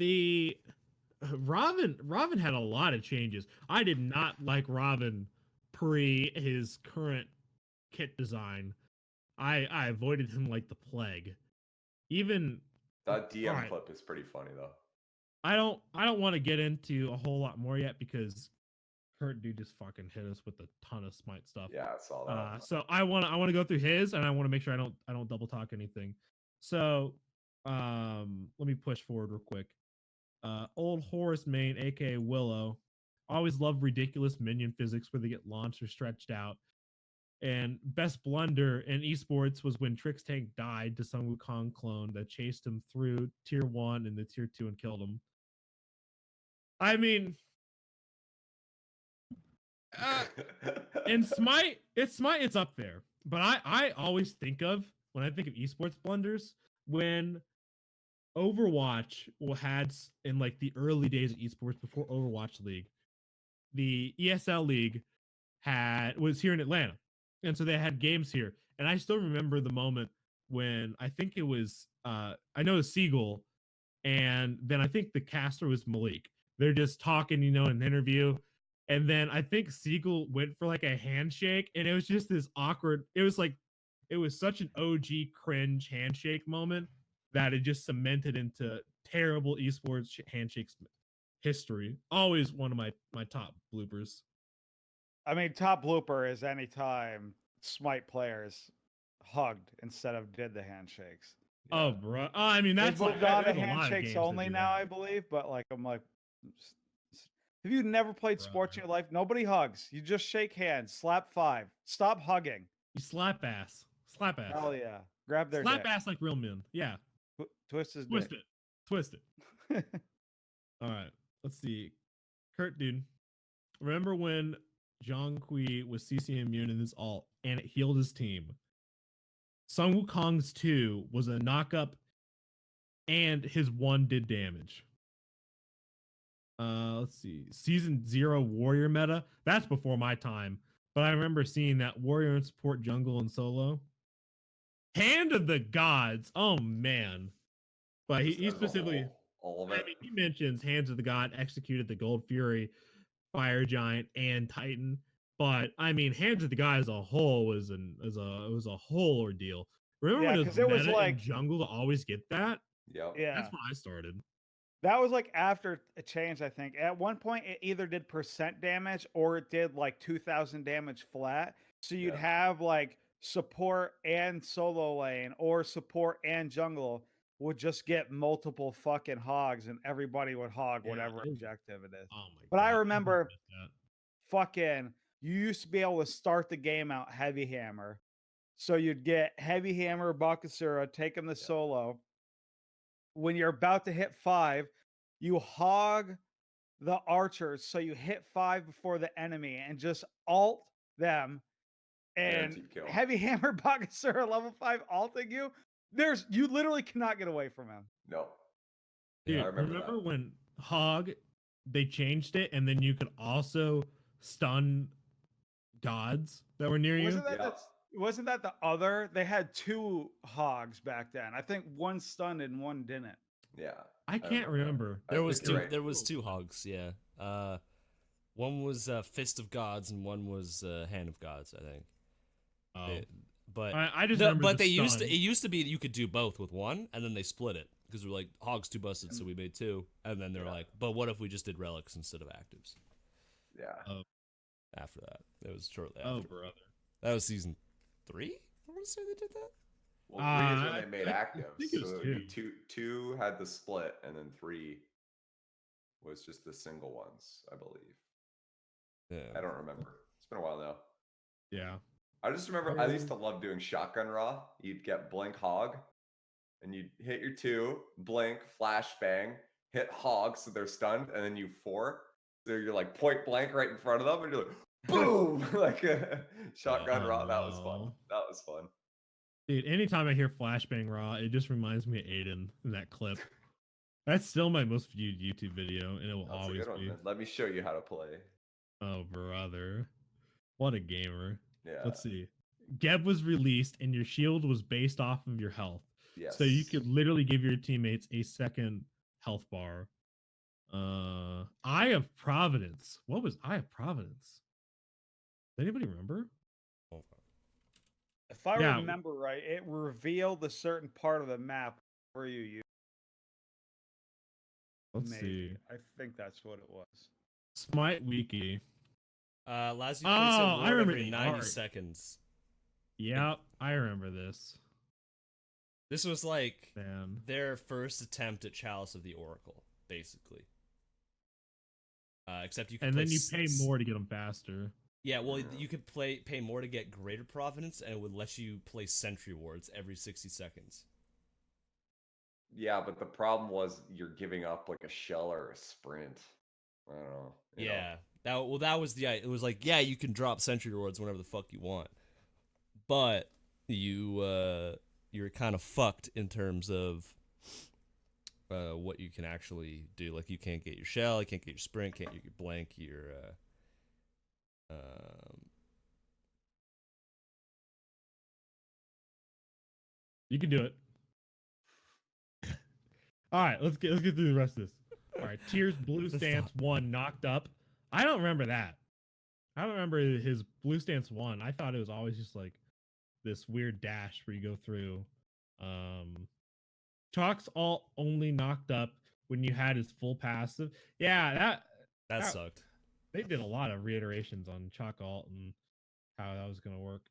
The Robin had a lot of changes. I did not like Robin pre his current kit design. I avoided him like the plague. Even That DM Alright. clip is pretty funny though. I don't want to get into a whole lot more yet because Kurt dude just fucking hit us with a ton of Smite stuff. Yeah, I saw that. So I want to go through his, and I want to make sure I don't double talk anything. So let me push forward real quick. Old Horus main, aka Willow, always loved ridiculous minion physics where they get launched or stretched out. And best blunder in esports was when Trix Tank died to some Wukong clone that chased him through tier 1 and the tier 2 and killed him. I mean, in Smite, it's up there. But I always think of, when I think of esports blunders, when Overwatch had, in like the early days of esports before Overwatch League, the ESL League was here in Atlanta. And so they had games here. And I still remember the moment when I think it was I know it's Siegel, and then I think the caster was Malik. They're just talking, in an interview. And then I think Siegel went for like a handshake, and it was just this awkward, it was such an OG cringe handshake moment that it just cemented into terrible esports handshakes history. Always one of my top bloopers. I mean, top blooper is anytime Smite players hugged instead of did the handshakes. Oh, bro. I mean, that's moved like on to there's a lot of handshakes games that only do now, that. I believe. But like, I'm like, have you never played sports in your life? Nobody hugs. You just shake hands, slap 5, stop hugging. You slap ass. Slap ass. Hell yeah, grab their Slap dick. ass like real men. Yeah. Twist his Twist dick. it. Twist it. All right. Let's see. Kurt, dude. Remember when Zhang Kui was CC immune in his ult and it healed his team? Sun Wukong's 2 was a knockup and his 1 did damage. Let's see. Season 0 warrior meta. That's before my time. But I remember seeing that warrior and support jungle and solo. Hand of the gods. Oh man. But he specifically, all of I it. mean, he mentions Hands of the God executed the Gold Fury, Fire Giant, and Titan. But I mean, Hands of the God as a whole was a whole ordeal. Remember when it was meta in jungle to always get that? Yep. Yeah, That's when I started. that was like after a change. I think at one point it either did percent damage or it did like 2,000 damage flat. So you'd have like support and solo lane or support and jungle would just get multiple fucking hogs, and everybody would hog whatever objective it is. Oh my But God, I remember missed that. fucking, you used to be able to start the game out heavy hammer. So you'd get heavy hammer, Bakasura, take him to solo. When you're about to hit 5, you hog the archers. So you hit 5 before the enemy and just ult them. And Guaranteed kill. heavy hammer Bakasura level 5 ulting you. You literally cannot get away from him. No. Dude, Yeah, I remember that. when Hog, they changed it, and then you could also stun gods that were near you? Wasn't that the other? They had 2 hogs back then. I think one stunned and one didn't. Yeah. I can't remember. There was think you're two. right. There was 2 hogs. Yeah. One was Fist of Gods and one was Hand of Gods. I think. Oh. But I just remember but the they used stun. to. It used to be that you could do both with one, and then they split it because we're like hogs too busted, so we made 2, and then they're like, but what if we just did relics instead of actives? Yeah. After that, it was shortly after. Oh, brother. That was season 3. I want to say they did that. Well, 3 is when they made I active. think it was So two. two had the split, and then 3 was just the single ones, I believe. Yeah. I don't remember. It's been a while now. Yeah. I just remember I used to love doing shotgun raw. You'd get blink hog, and you'd hit your 2, blink, flash bang, hit hog, so they're stunned, and then you 4. So you're like point blank right in front of them, and you're like, boom! Like shotgun raw. That was fun. no. That was fun. Dude, anytime I hear Flashbang Raw, it just reminds me of Aiden in that clip. That's still my most viewed YouTube video, and it will That's a always good one. be. Then. Let me show you how to play. Oh, brother. What a gamer. Yeah. Let's see. Geb was released, and your shield was based off of your health. Yes. So you could literally give your teammates a second health bar. Eye of Providence. What was Eye of Providence? Does anybody remember? If I Yeah. remember right, it revealed a certain part of the map where you use. Let's Maybe. see. I think that's what it was. Smite Wiki. Allows you to place a Oh, I ward remember every the 90 art. seconds. Yep, I remember this. This was like Man. their first attempt at Chalice of the Oracle, basically. Except you can And then play you pay more to get them faster. Yeah, well, you could pay more to get greater providence, and it would let you play sentry wards every 60 seconds. Yeah, but the problem was you're giving up like a shell or a sprint. I don't know. you know. Yeah, that was the it was like, yeah, you can drop sentry wards whenever the fuck you want, but you're kind of fucked in terms of what you can actually do. Like, you can't get your shell, you can't get your sprint, can't get your blank, your You can do it. All right, let's get through the rest of this. All right, Tears Blue Stance 1 knocked up. I don't remember that. I don't remember his Blue Stance 1. I thought it was always just like this weird dash where you go through. Chalk's alt only knocked up when you had his full passive. Yeah, that sucked. They did a lot of reiterations on Chalk alt and how that was going to work.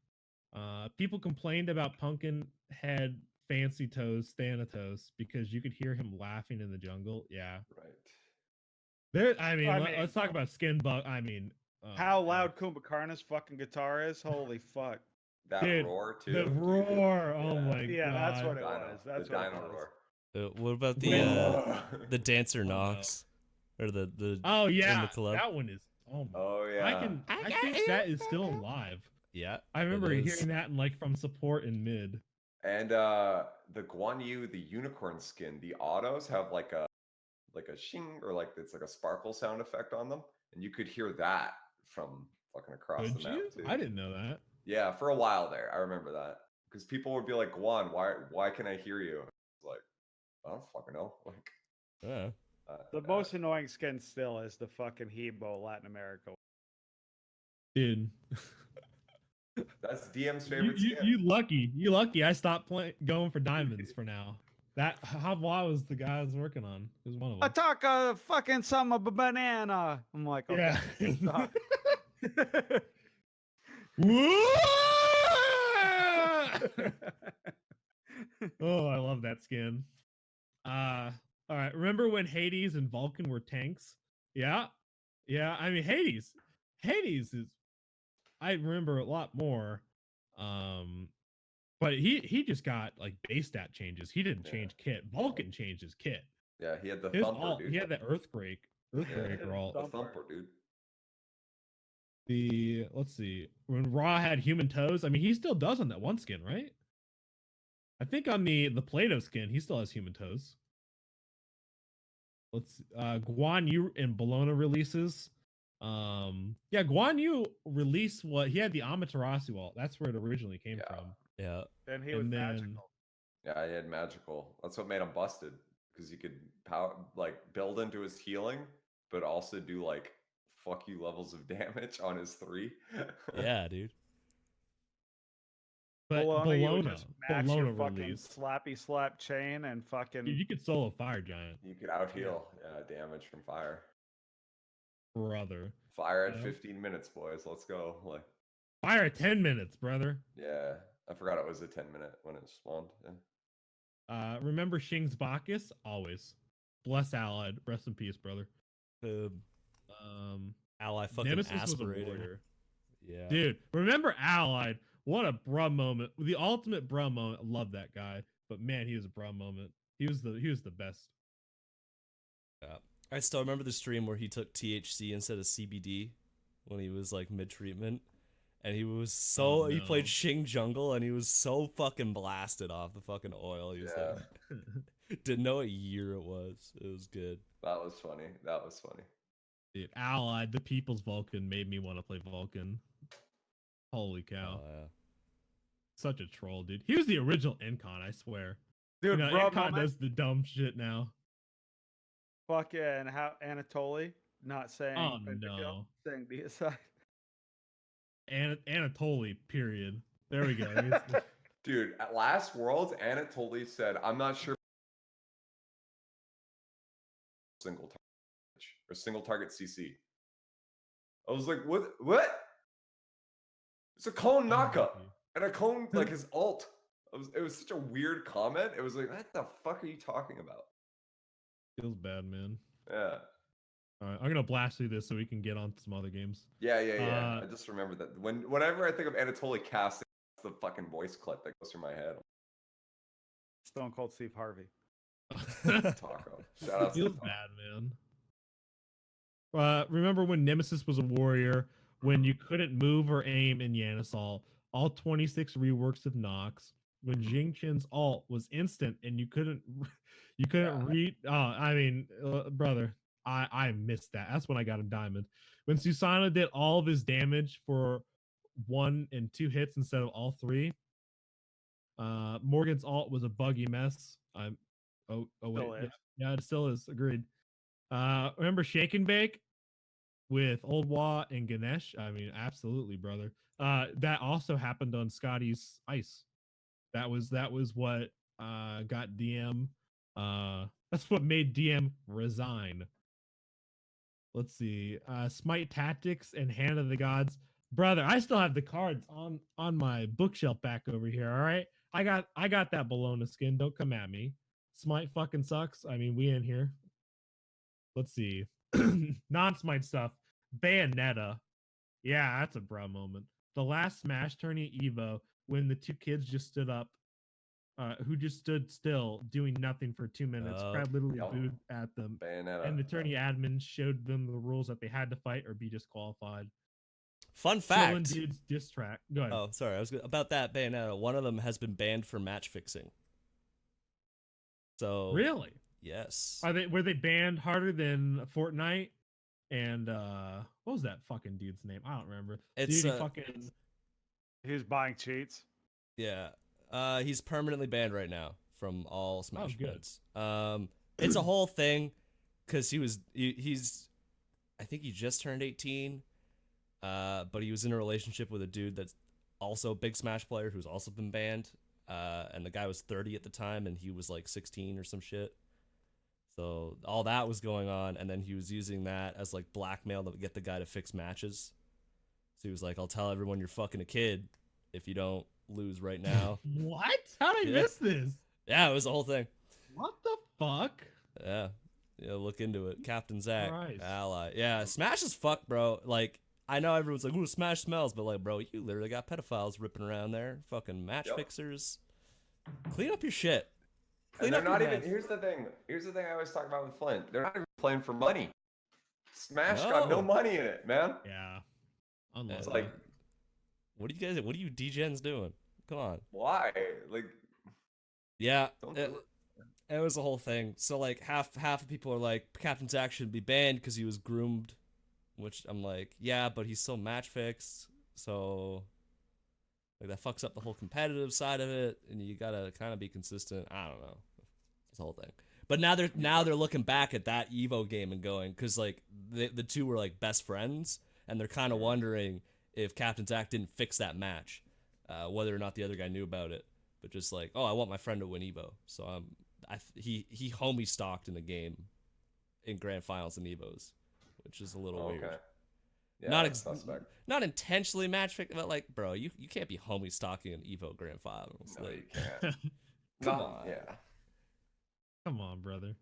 People complained about Pumpkinhead Fancy Toes Thanatos because you could hear him laughing in the jungle. Yeah. Right. Let's talk about skin bug. How loud Kumbhakarna's fucking guitar is? Holy fuck. That Dude, roar too. The roar. Oh my god. Yeah, that's what it Dino, was. That's the what dino it was. roar. What about the Dancer Knox? Or the Oh yeah, in the club? that one is. Oh, my. Oh yeah. I think that is still alive. Yeah, I remember it is. hearing that in, like, from support in mid. And the Guan Yu, the unicorn skin, the autos have like a shing, or like it's like a sparkle sound effect on them, and you could hear that from fucking across Could the map you? too. I didn't know that. Yeah, for a while there, I remember that because people would be like, "Guan, why can I hear you?" It's like, I don't fucking know. Like, Yeah. The most annoying skin still is the fucking Hebo Latin America. Dude. that's DM's favorite You skin. lucky. I stopped going for diamonds for now. That Hava was the guy I was working on. It was one of them. Attack fucking some of a banana. I'm like, okay, Yeah. stop. Oh, I love that skin. All right. Remember when Hades and Vulcan were tanks? Yeah. Yeah. I mean, Hades is, I remember a lot more. But he just got like base stat changes. He didn't change kit. Vulcan changed his kit. Yeah, he had the His thumper, alt, dude. he had the Earthquake Yeah, alt. the thumper, dude. Let's see, when Raw had human toes, I mean, he still does on that one skin, right? I think on the Plato skin, he still has human toes. Let's Guan Yu and Bologna releases. Yeah, Guan Yu released what he had, the Amaterasu alt. That's where it originally came from. Yeah. And he was magical. Yeah, he had magical. That's what made him busted, because he could build into his healing, but also do like fuck you levels of damage on his 3. Yeah, dude. But You would just match Bologna your fucking released. slappy slap chain and fucking. Dude, you could solo Fire Giant, You could out heal damage from fire. brother. Fire at Yeah. 15 minutes, boys. Let's go. Like, Fire at 10 minutes, brother. yeah. I forgot it was a 10-minute when it spawned. Yeah. Remember Shing's Bacchus? Always. Bless Allied. Rest in peace, brother. Ally fucking Nemesis was a aspirating. warrior. Yeah. Dude, remember Allied? What a bruh moment. The ultimate bruh moment. I love that guy. But man, he was a bruh moment. He was the best. Yeah. I still remember the stream where he took THC instead of CBD when he was like mid-treatment. And he was so he played Shing Jungle and he was so fucking blasted off the fucking oil. He was like didn't know what year it was. It was good. That was funny. That was funny. Dude, Allied, the People's Vulcan, made me want to play Vulcan. Holy cow. Oh, yeah. Such a troll, dude. He was the original Incon, I swear. Dude, bro, Incon does the dumb shit now. Fucking how Anatoly not saying no. saying deicide. Anatoly, period. There we go. Dude, at last Worlds, Anatoly said, I'm not sure single target CC. I was like, what? It's a cone knockup. And a cone, like his ult. It was such a weird comment. It was like, what the fuck are you talking about? Feels bad, man. Yeah. All right, I'm gonna blast through this so we can get on to some other games. Yeah. I just remember that whenever I think of Anatoly casting, it's the fucking voice clip that goes through my head. Stone Cold Steve Harvey. Taco. Shout out to Feels bad, man. Remember when Nemesis was a warrior, when you couldn't move or aim in Yannisol, all 26 reworks of Nox, when Jing Chen's ult was instant and you couldn't read. Brother, I missed that. That's when I got a diamond. When Susano did all of his damage for 1 and 2 hits instead of all 3. Morgan's ult was a buggy mess. Yeah, it still is. Agreed. Remember Shake and Bake with Old Wa and Ganesh? I mean, absolutely, brother. That also happened on Scotty's Ice. That was what got DM. That's what made DM resign. Let's see. Smite Tactics and Hand of the Gods. Brother, I still have the cards on my bookshelf back over here, all right? I got that Bologna skin. Don't come at me. Smite fucking sucks. I mean, we in here. Let's see. Non-Smite stuff. Bayonetta. Yeah, that's a bro moment. The last Smash tourney Evo, when the 2 kids just stood up, who just stood still doing nothing for 2 minutes. Crowd literally booed at them. Bayonetta. And the tourney admin showed them the rules that they had to fight or be disqualified. Fun fact. Chillin' Dudes diss track. Go ahead. Oh, sorry. About that Bayonetta. One of them has been banned for match fixing. So Really? Yes. Were they banned harder than Fortnite? And what was that fucking dude's name? I don't remember. It's Dude, fucking. He was buying cheats. Yeah. He's permanently banned right now from all Smash good. events. It's a whole thing because he's I think he just turned 18. But he was in a relationship with a dude that's also a big Smash player who's also been banned. And the guy was 30 at the time and he was like 16 or some shit. So all that was going on, and then he was using that as like blackmail to get the guy to fix matches. So he was like, I'll tell everyone you're fucking a kid if you don't lose right now. What? How did I miss this? Yeah, it was the whole thing. What the fuck? Yeah. Look into it. Captain Zach, Christ. ally. Yeah, Smash is fucked, bro. Like, I know everyone's like, ooh, Smash smells, but like, bro, you literally got pedophiles ripping around there. Fucking match fixers. Clean up your shit. And they're not even. Here's the thing. I always talk about with Flint. They're not even playing for money. Smash got no money in it, man. Yeah. It's like, what are you degens doing? Come on. Why? Like, yeah. It was the whole thing. So like half of people are like, Captain Zach should be banned because he was groomed, which I'm like, yeah, but he's still match fixed, so like that fucks up the whole competitive side of it, and you gotta kind of be consistent. I don't know. It's the whole thing. But now they're looking back at that Evo game and going, because like the two were like best friends, and they're kind of wondering if Captain Zach didn't fix that match, whether or not the other guy knew about it. But just like, oh, I want my friend to win Evo, so he homie stalked in the game in grand finals and Evos, which is a little weird. Yeah, not that's suspect. not intentionally match fixing, but like, bro, you can't be homie stalking an Evo Grand Finals. No, you Like, can't. come No, on. Yeah. Come on, brother.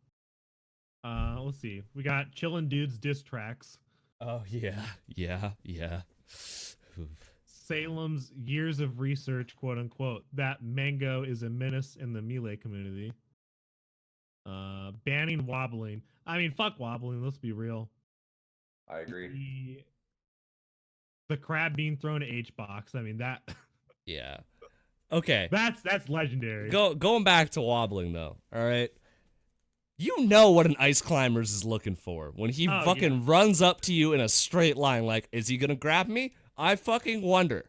Let's see. We got Chillin' Dudes diss tracks. Oh yeah. Salem's years of research, quote unquote, that Mango is a menace in the Melee community. Banning wobbling. I mean, fuck wobbling. Let's be real. I agree. The crab being thrown to H box. I mean that. Yeah. Okay. That's legendary. Going back to wobbling though. All right. You know what an ice climbers is looking for when he fucking runs up to you in a straight line. Like, is he gonna grab me? I fucking wonder.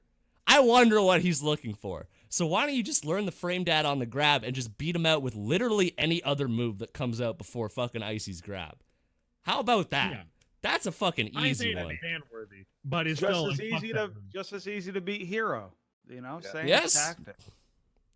I wonder what he's looking for. So why don't you just learn the frame data on the grab and just beat him out with literally any other move that comes out before fucking Icy's grab? How about that? Yeah. That's a fucking easy one. one. But it's just still as like, easy to just as easy to beat Hero. You know, same Yes. tactic.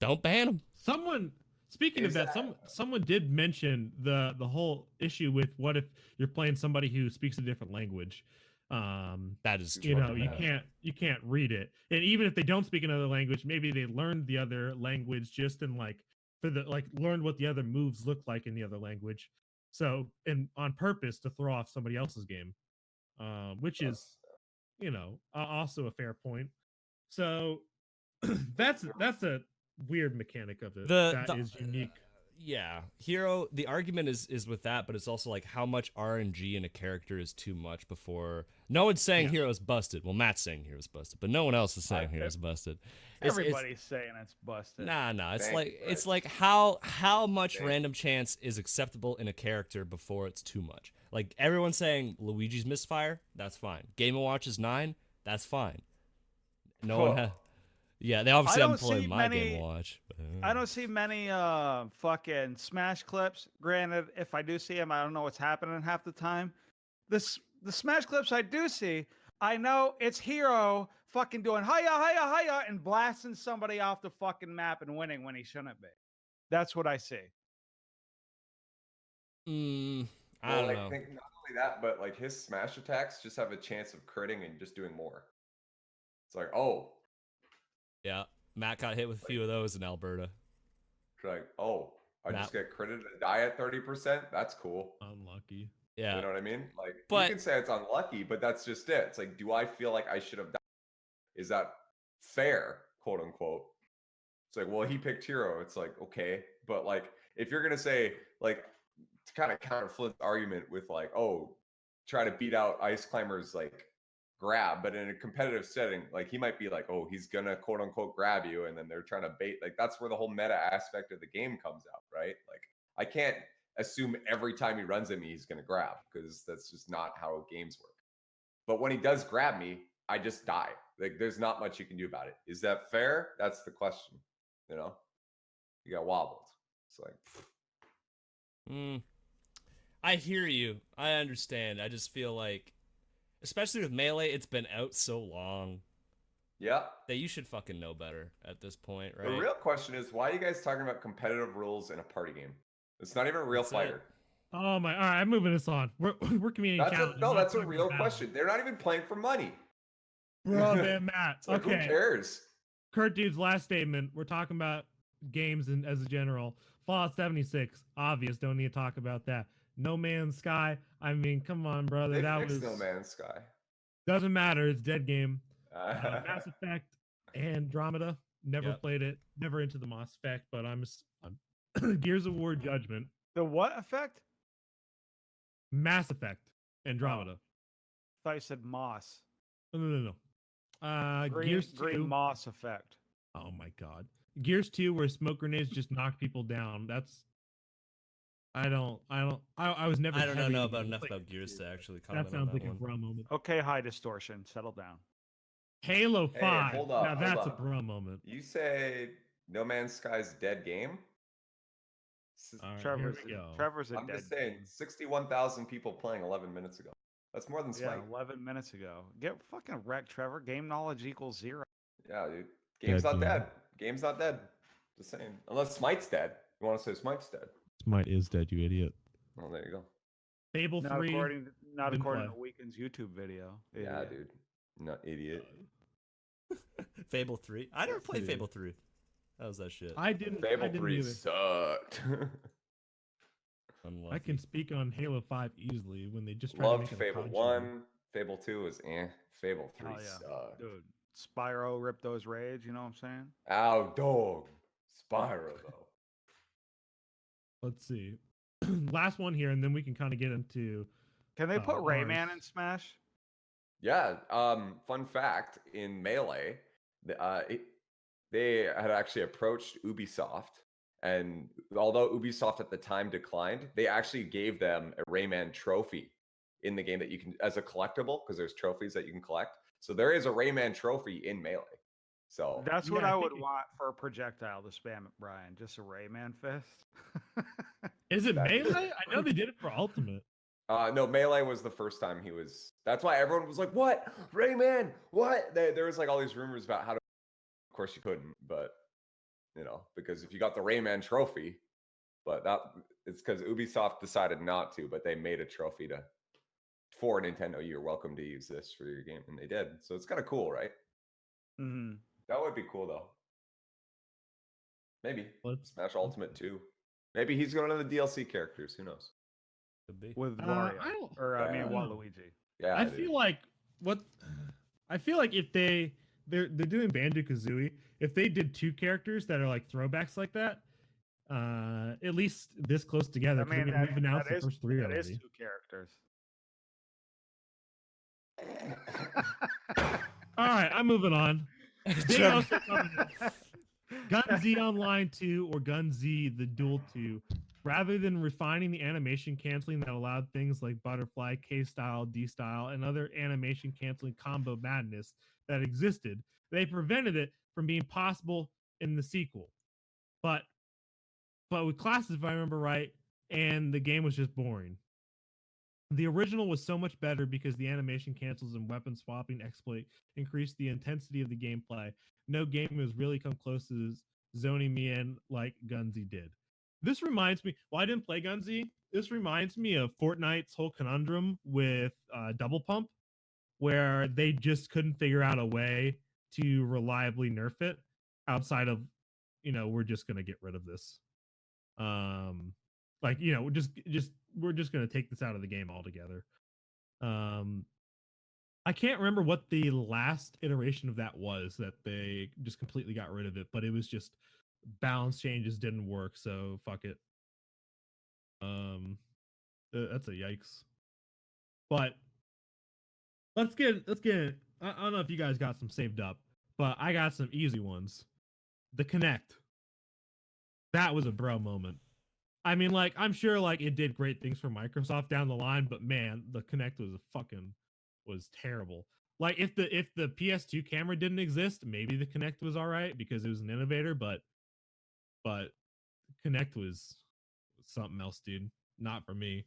Don't ban him. Speaking of that, someone did mention the whole issue with what if you're playing somebody who speaks a different language. That is true. You know, you can't read it, and even if they don't speak another language, maybe they learned the other language just in like learned what the other moves look like in the other language. So, and on purpose to throw off somebody else's game, which is, you know, also a fair point. So that's a weird mechanic of it that is unique. Yeah, Hero. The argument is with that, but it's also like how much RNG in a character is too much before. No one's saying Hero's busted. Well, Matt's saying Hero's busted, but no one else is saying Hero's busted. Everybody's saying it's busted. Nah. It's like how much random chance is acceptable in a character before it's too much. Like everyone's saying Luigi's misfire, that's fine. Game & Watch is 9, that's fine. No one has. Yeah, they obviously haven't played my Game & Watch. I don't see many fucking Smash clips. Granted, if I do see them, I don't know what's happening half the time. The Smash clips I do see, I know it's Hero fucking doing hiya and blasting somebody off the fucking map and winning when he shouldn't be. That's what I see. I don't know. I think not only that, but like his smash attacks just have a chance of critting and just doing more. It's like, oh. Yeah, Matt got hit with a few of those in Alberta. Like, oh, I just get critted and die at 30%? That's cool. Unlucky. Yeah. You know what I mean? Like, but, you can say it's unlucky, but that's just it. It's like, do I feel like I should have died? Is that fair, quote unquote? It's like, well, he picked Hero. It's like, okay. But like, if you're going to say, like, to kind of counter Flint's argument with like, oh, try to beat out Ice Climber's like grab, but in a competitive setting, like he might be like, oh, he's gonna quote unquote grab you, and then they're trying to bait. Like that's where the whole meta aspect of the game comes out, right? Like I can't assume every time he runs at me he's gonna grab, because that's just not how games work. But when he does grab me, I just die. Like there's not much you can do about it. Is that fair? That's the question. You know, you got wobbled. It's like, I hear you. I understand. I just feel like, especially with Melee, it's been out so long. Yeah. That you should fucking know better at this point, right? The real question is, why are you guys talking about competitive rules in a party game? It's not even a real fighter. Oh my! All right, I'm moving this on. We're community. That's a real question. They're not even playing for money. Bro, man, Matt. Like, okay. Who cares? Kurt Dude's last statement. We're talking about games and as a general. Fallout 76, obvious. Don't need to talk about that. No Man's Sky. I mean, come on, brother. That was No Man's Sky. Doesn't matter. It's dead game. Mass Effect and Andromeda. Never played it. Never into the Mass Effect, but I'm Gears of War Judgment. The what effect? Mass Effect. Andromeda. I thought you said Moss. No. Gears 2. Green Moss effect. Oh my god. Gears 2 where smoke grenades just knock people down. That's I was never I don't know about enough about Gears to actually comment that sounds on like that a bro moment. Okay, high distortion. Settle down. Halo 5. Hey, hold up, now that's a bro moment. You say No Man's Sky's dead game? Trevor's a I'm dead just saying, 61,000 people playing 11 minutes ago. That's more than Smite. 11 minutes ago. Get fucking wrecked, Trevor. Game knowledge equals 0. Yeah, dude. Game's not dead. Game's not dead. Just saying. Unless Smite's dead. You want to say Smite's dead? Smite is dead, you idiot. Well, there you go. Fable Not 3. according, not didn't according play. to Weekend's YouTube video. Yeah, Idiot. dude. Not idiot. Fable 3. I never played see. Fable 3. That was that shit. I didn't. Fable I didn't 3 either. sucked. Unlucky. I can speak on Halo 5 easily when they just tried Loved to make it a Fable COD 1. shooter. Fable 2 was eh. Fable 3 Hell yeah. sucked. Dude, Spyro ripped those rage. You know what I'm saying? Ow, dog. Spyro, though. Let's see. Last one here, and then we can kind of get into. Can they put Rayman ours. in Smash? Yeah. Fun fact: in Melee, they had actually approached Ubisoft, and although Ubisoft at the time declined, they actually gave them a Rayman trophy in the game that you can, as a collectible, because there's trophies that you can collect. So there is a Rayman trophy in Melee. So That's what Yeah, I I would think- want for a projectile to spam at Brian. Just a Rayman fist. Is it That- Melee? I know they did it for Ultimate. no, Melee was the first time he was. That's why everyone was like, "What, Rayman? What?" There was like all these rumors about how to. Of course, you couldn't, but because if you got the Rayman trophy, but it's because Ubisoft decided not to, but they made a trophy for Nintendo. You're welcome to use this for your game, and they did. So it's kind of cool, right? Mm-hmm. That would be cool, though. Maybe Smash Ultimate 2. Maybe he's going to the DLC characters. Who knows? Could be. With I Wario, don't- or I mean Yeah. Waluigi. Yeah, I dude. feel like if they're doing Banjo-Kazooie, if they did 2 characters that are like throwbacks like that, at least this close together. I 'Cause, mean, we've announced that the is, first 3 that already. is 2 characters. All right, I'm moving on. Big announcement coming. Gun Z Online 2 or Gun Z The Duel 2. Rather than refining the animation canceling that allowed things like butterfly, K-style, D-style, and other animation canceling combo madness that existed, they prevented it from being possible in the sequel. But with classes, if I remember right, and the game was just boring. The original was so much better because the animation cancels and weapon swapping exploit increased the intensity of the gameplay. No game has really come close to zoning me in like Gunzy did. This reminds me, well, I didn't play Gunzy. This reminds me of Fortnite's whole conundrum with Double Pump, where they just couldn't figure out a way to reliably nerf it outside of, we're just going to get rid of this. We're just going to take this out of the game altogether. I can't remember what the last iteration of that was that they just completely got rid of it, but it was just balance changes didn't work, so fuck it. That's a yikes. But let's get I don't know if you guys got some saved up, but I got some easy ones. The Kinect. That was a bro moment. I mean, like, I'm sure like it did great things for Microsoft down the line, but man, the Kinect was terrible. Like if the PS2 camera didn't exist, maybe the Kinect was all right because it was an innovator, but Kinect was something else, dude. Not for me.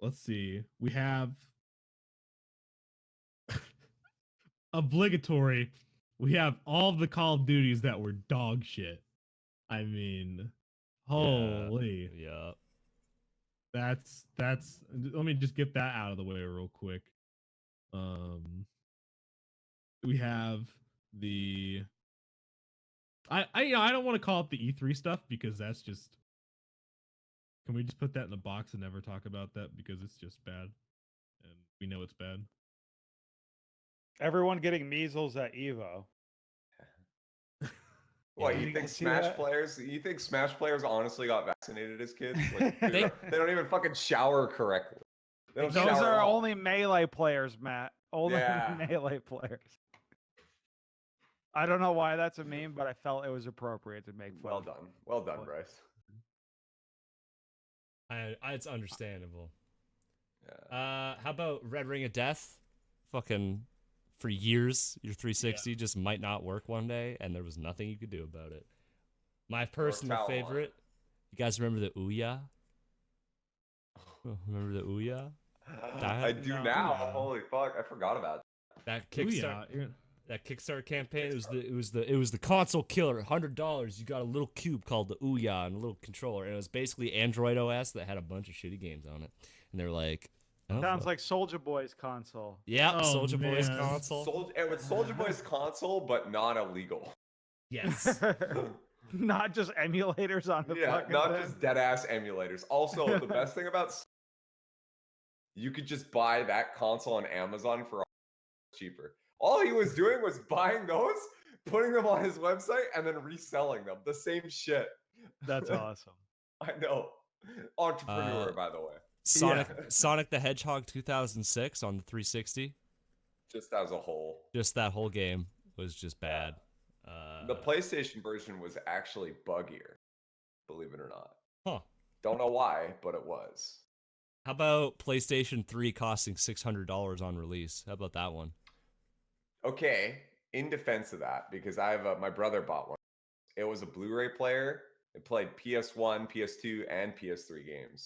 Let's see. We have obligatory. We have all the Call of Duties that were dog shit. I mean, holy. Yeah. That's let me just get that out of the way real quick. We have the I don't want to call it the E3 stuff because that's just, can we just put that in the box and never talk about that because it's just bad and we know it's bad. Everyone getting measles at Evo. What, Yeah, you you think guys see Smash that? players? You think Smash players honestly got vaccinated as kids? Like, they don't even fucking shower correctly. They don't Those shower are at all. only melee players, Matt. Only Yeah. melee players. I don't know why that's a meme, but I felt it was appropriate to make fun. Well of. done. Well done, Bryce. It's understandable. Yeah. How about Red Ring of Death? Fucking for years, your 360 just might not work one day, and there was nothing you could do about it. My personal Talon. favorite. You guys remember the Ouya? Remember the Ouya? I do No. now. Holy fuck. I forgot about That Ooh, Kickstarter. yeah. That Kickstarter campaign, it was the console killer. $100. You got a little cube called the Ouya and a little controller, and it was basically Android OS that had a bunch of shitty games on it. And they're like, oh, Sounds fuck. like Soldier Boy's console. Yeah, Oh, Soldier Boy's man. console. It was Soldier Boy's console, but not illegal. Yes. Not just emulators on the Yeah, fucking not thing. just dead ass emulators. Also, the best thing about you could just buy that console on Amazon for cheaper. All he was doing was buying those, putting them on his website, and then reselling them. The same shit. That's awesome. I know. Entrepreneur, by the way. Sonic the Hedgehog 2006 on the 360. Just as a whole. Just that whole game was just bad. The PlayStation version was actually buggier, believe it or not. Huh. Don't know why, but it was. How about PlayStation 3 costing $600 on release? How about that one? Okay, in defense of that, because I have my brother bought one. It was a Blu-ray player. It played PS1, PS2, and PS3 games,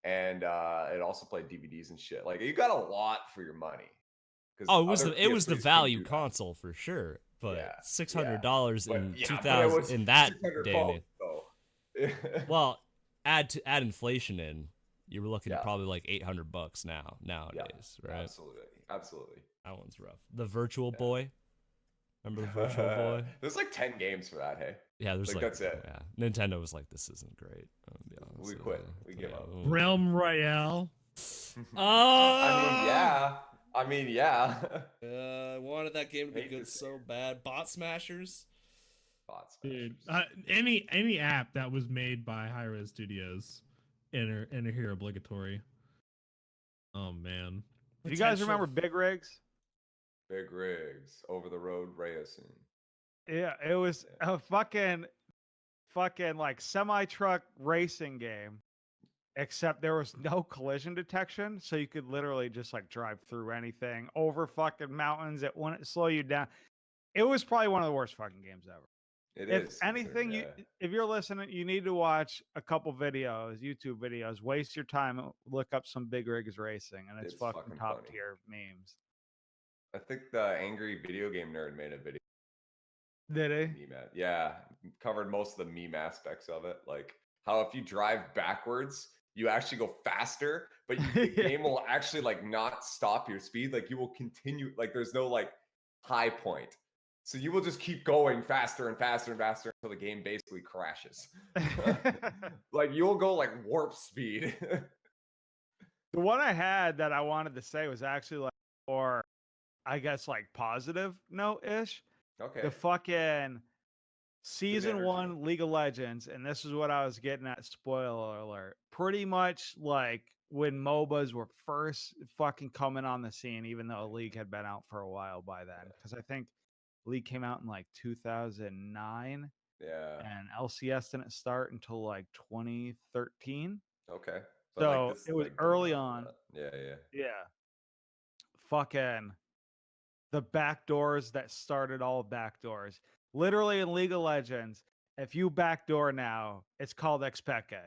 and it also played DVDs and shit. Like you got a lot for your money. Oh, it was the value console for sure, but yeah, $600 in yeah, 2000 in that day and age. So. Well, add inflation in, you were looking at probably like $800 nowadays, right? Absolutely. That one's rough. The Virtual Boy. Remember the Virtual Boy? There's like 10 games for that, hey? Yeah, there's like that's it. Yeah, Nintendo was like, this isn't great. I'll be honest. We quit. We give up. Realm Royale. I mean, yeah. I wanted that game to be good so bad. Bot Smashers. Dude, any app that was made by Hi-Res Studios, enter here obligatory. Oh man. Do you guys remember Big Rigs? Big Rigs, over the road racing. Yeah, it was a fucking like semi-truck racing game, except there was no collision detection, so you could literally just like drive through anything over fucking mountains. It wouldn't slow you down. It was probably one of the worst fucking games ever. If anything, if you're listening, you need to watch a couple videos, YouTube videos. Waste your time, look up some Big Rigs racing, and it's fucking top tier memes. I think the Angry Video Game Nerd made a video. Did he? Yeah, covered most of the meme aspects of it, like how if you drive backwards, you actually go faster, but the game will actually like not stop your speed. Like you will continue. Like there's no like high point. So you will just keep going faster and faster and faster until the game basically crashes. Like you'll go like warp speed. The one I had that I wanted to say was actually like, or I guess like positive note-ish. Okay. The fucking season 1 League of Legends, and this is what I was getting at, spoiler alert. Pretty much like when MOBAs were first fucking coming on the scene, even though League had been out for a while by then. Because I think League came out in like 2009. Yeah. And LCS didn't start until like 2013. Okay. So like it was early on. Yeah. Fucking the backdoors that started all backdoors. Literally in League of Legends, if you backdoor now, it's called Expeke.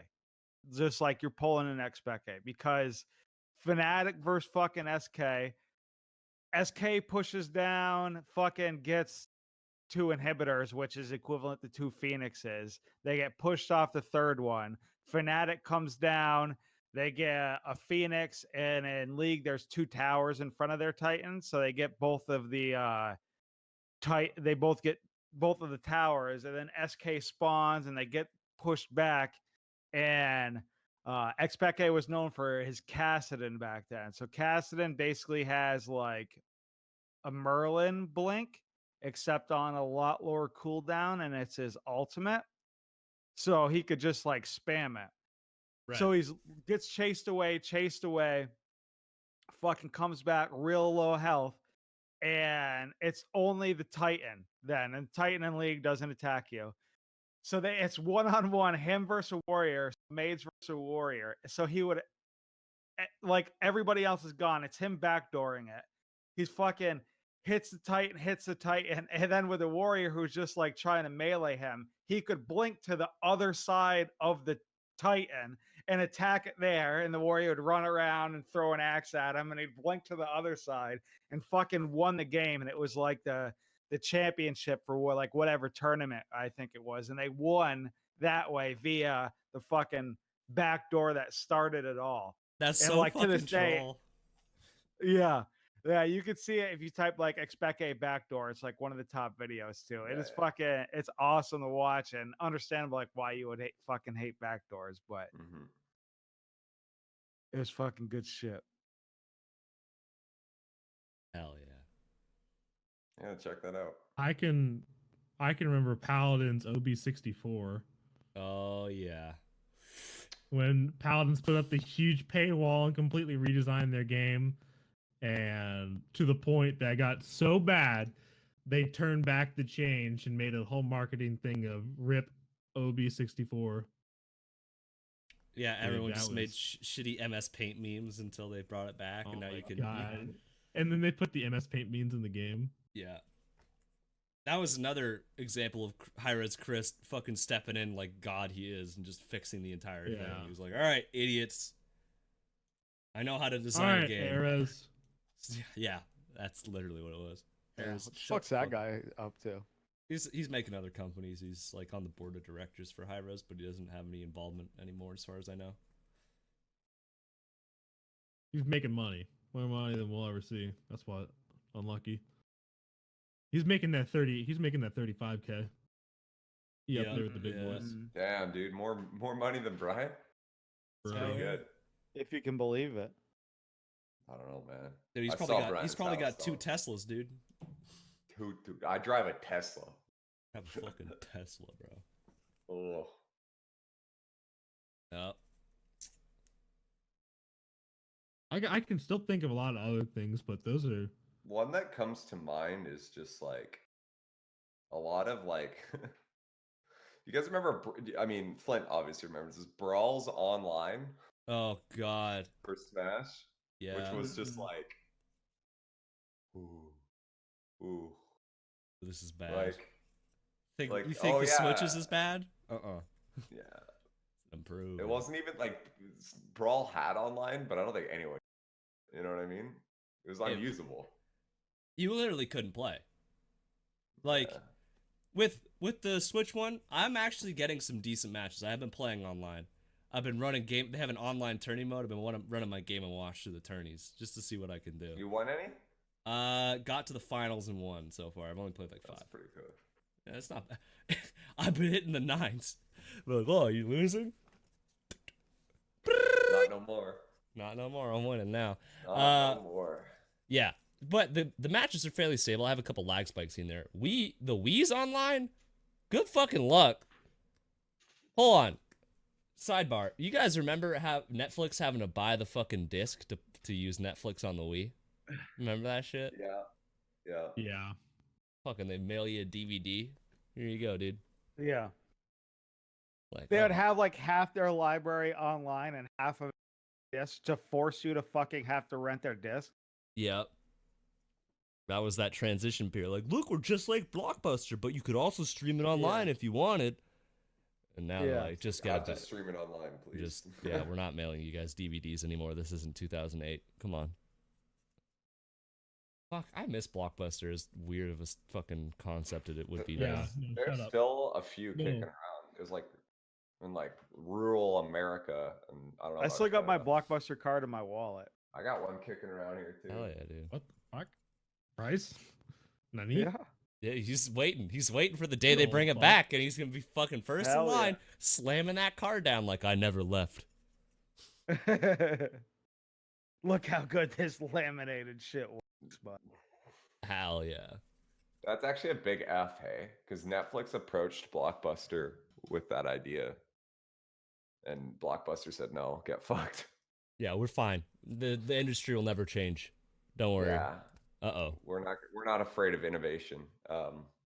Just like you're pulling an Expeke, because Fnatic versus fucking SK. SK pushes down, fucking gets 2 inhibitors, which is equivalent to 2 Phoenixes. They get pushed off the third one. Fnatic comes down. They get a Phoenix, and in League, there's 2 towers in front of their Titans, so they get both of the they both get both of the towers, and then SK spawns, and they get pushed back. And Expeke was known for his Kassadin back then. So Kassadin basically has like a Merlin blink, except on a lot lower cooldown, and it's his ultimate. So he could just like spam it. Right. So gets chased away, fucking comes back real low health, and it's only the Titan then, and Titan in League doesn't attack you. So it's 1-on-1, him versus a warrior, maids versus a warrior. So he would, like, everybody else is gone. It's him backdooring it. He's fucking hits the Titan, and then with a warrior who's just like trying to melee him, he could blink to the other side of the Titan and attack it there, and the warrior would run around and throw an axe at him, and he'd blink to the other side and fucking won the game. And it was like the championship for what, like whatever tournament I think it was, and they won that way via the fucking back door that started it all. That's And so like to fucking this day, troll. yeah. Yeah, you could see it if you type like expect a backdoor. It's like one of the top videos too. It is fucking, it's awesome to watch and understandable like why you would fucking hate backdoors, but it was fucking good shit. Hell yeah. Yeah, check that out. I can remember Paladin's OB64 Oh yeah. when Paladins put up the huge paywall and completely redesigned their game, and to the point that got so bad they turned back the change and made a whole marketing thing of rip OB64. Yeah, Dude, everyone that just made was- shitty MS Paint memes until they brought it back, and now you can. God. And then they put the MS Paint memes in the game. Yeah. That was another example of Hi-Rez Chris fucking stepping in like God he is and just fixing the entire thing. He was like, "All right, idiots, I know how to design a game." Ares. Yeah, that's literally what it was. Yeah, Ares, what the shut fuck's the that fuck guy up to? He's making other companies. He's like on the board of directors for Hi-Rez, but he doesn't have any involvement anymore, as far as I know. He's making money. More money than we'll ever see. That's what. Unlucky. He's making that 30. He's making that 35K. He up there with the big boys. Damn, dude, more money than Brian. It's Right. pretty good. If you can believe it. I don't know, man. Dude, he's I probably saw got Brian's probably house, got 2 though. Teslas, dude. Dude, I drive a Tesla. I have a fucking Tesla, bro. Oh, Yep. I can still think of a lot of other things, but those are. one that comes to mind is just like a lot of like. You guys remember? I mean, Flint obviously remembers this Brawls Online Oh God. for Smash, Yeah. which was just like, ooh, This is bad. like, you think oh, the Switches yeah. is bad? yeah. Improve. It wasn't even like Brawl had online, but I don't think anyone. You know what I mean? It was unusable. You literally couldn't play. Like Yeah. with the Switch one, I'm actually getting some decent matches. I have been playing online. I've been running game. They have an online tourney mode. I've been running my Game and Watch through the tourneys just to see what I can do. You won any? Got to the finals and won so far. I've only played like 5. That's pretty good. Yeah, it's not bad. I've been hitting the 9s. Like, oh, are you losing? Not no more. Not no more. I'm winning now. Not no more. Yeah, but the matches are fairly stable. I have a couple lag spikes in there. The Wii's online. Good fucking luck. Hold on. Sidebar. You guys remember how Netflix having to buy the fucking disc to use Netflix on the Wii? Remember that shit? Yeah. Fucking they mail you a DVD. Here you go, dude. Yeah. Like They would have like half their library online and half of discs to force you to fucking have to rent their disc. Yep. That was that transition period. Like, look, we're just like Blockbuster, but you could also stream it online if you wanted. And now they're like, just God, get just stream it online, please. we're not mailing you guys DVDs anymore. This isn't 2008. Come on. Fuck, I miss Blockbuster. As weird of a fucking concept as it would be now. Yeah. No, There's shut up. still a few No. kicking around. It was like in like rural America, and I don't know. I about still got my Canada. Blockbuster card in my wallet. I got one kicking around here too. Hell yeah, dude. What the fuck? Price? Nani? Yeah, he's waiting. He's waiting for the day they Oh, bring it fuck. back, and he's gonna be fucking first Hell in yeah. line, slamming that car down like I never left. Look how good this laminated shit was, bud. Hell yeah. That's actually a big F, hey, because Netflix approached Blockbuster with that idea, and Blockbuster said no, get fucked. Yeah, we're fine. The industry will never change. Don't worry. Yeah, Uh-oh. we're not afraid of innovation.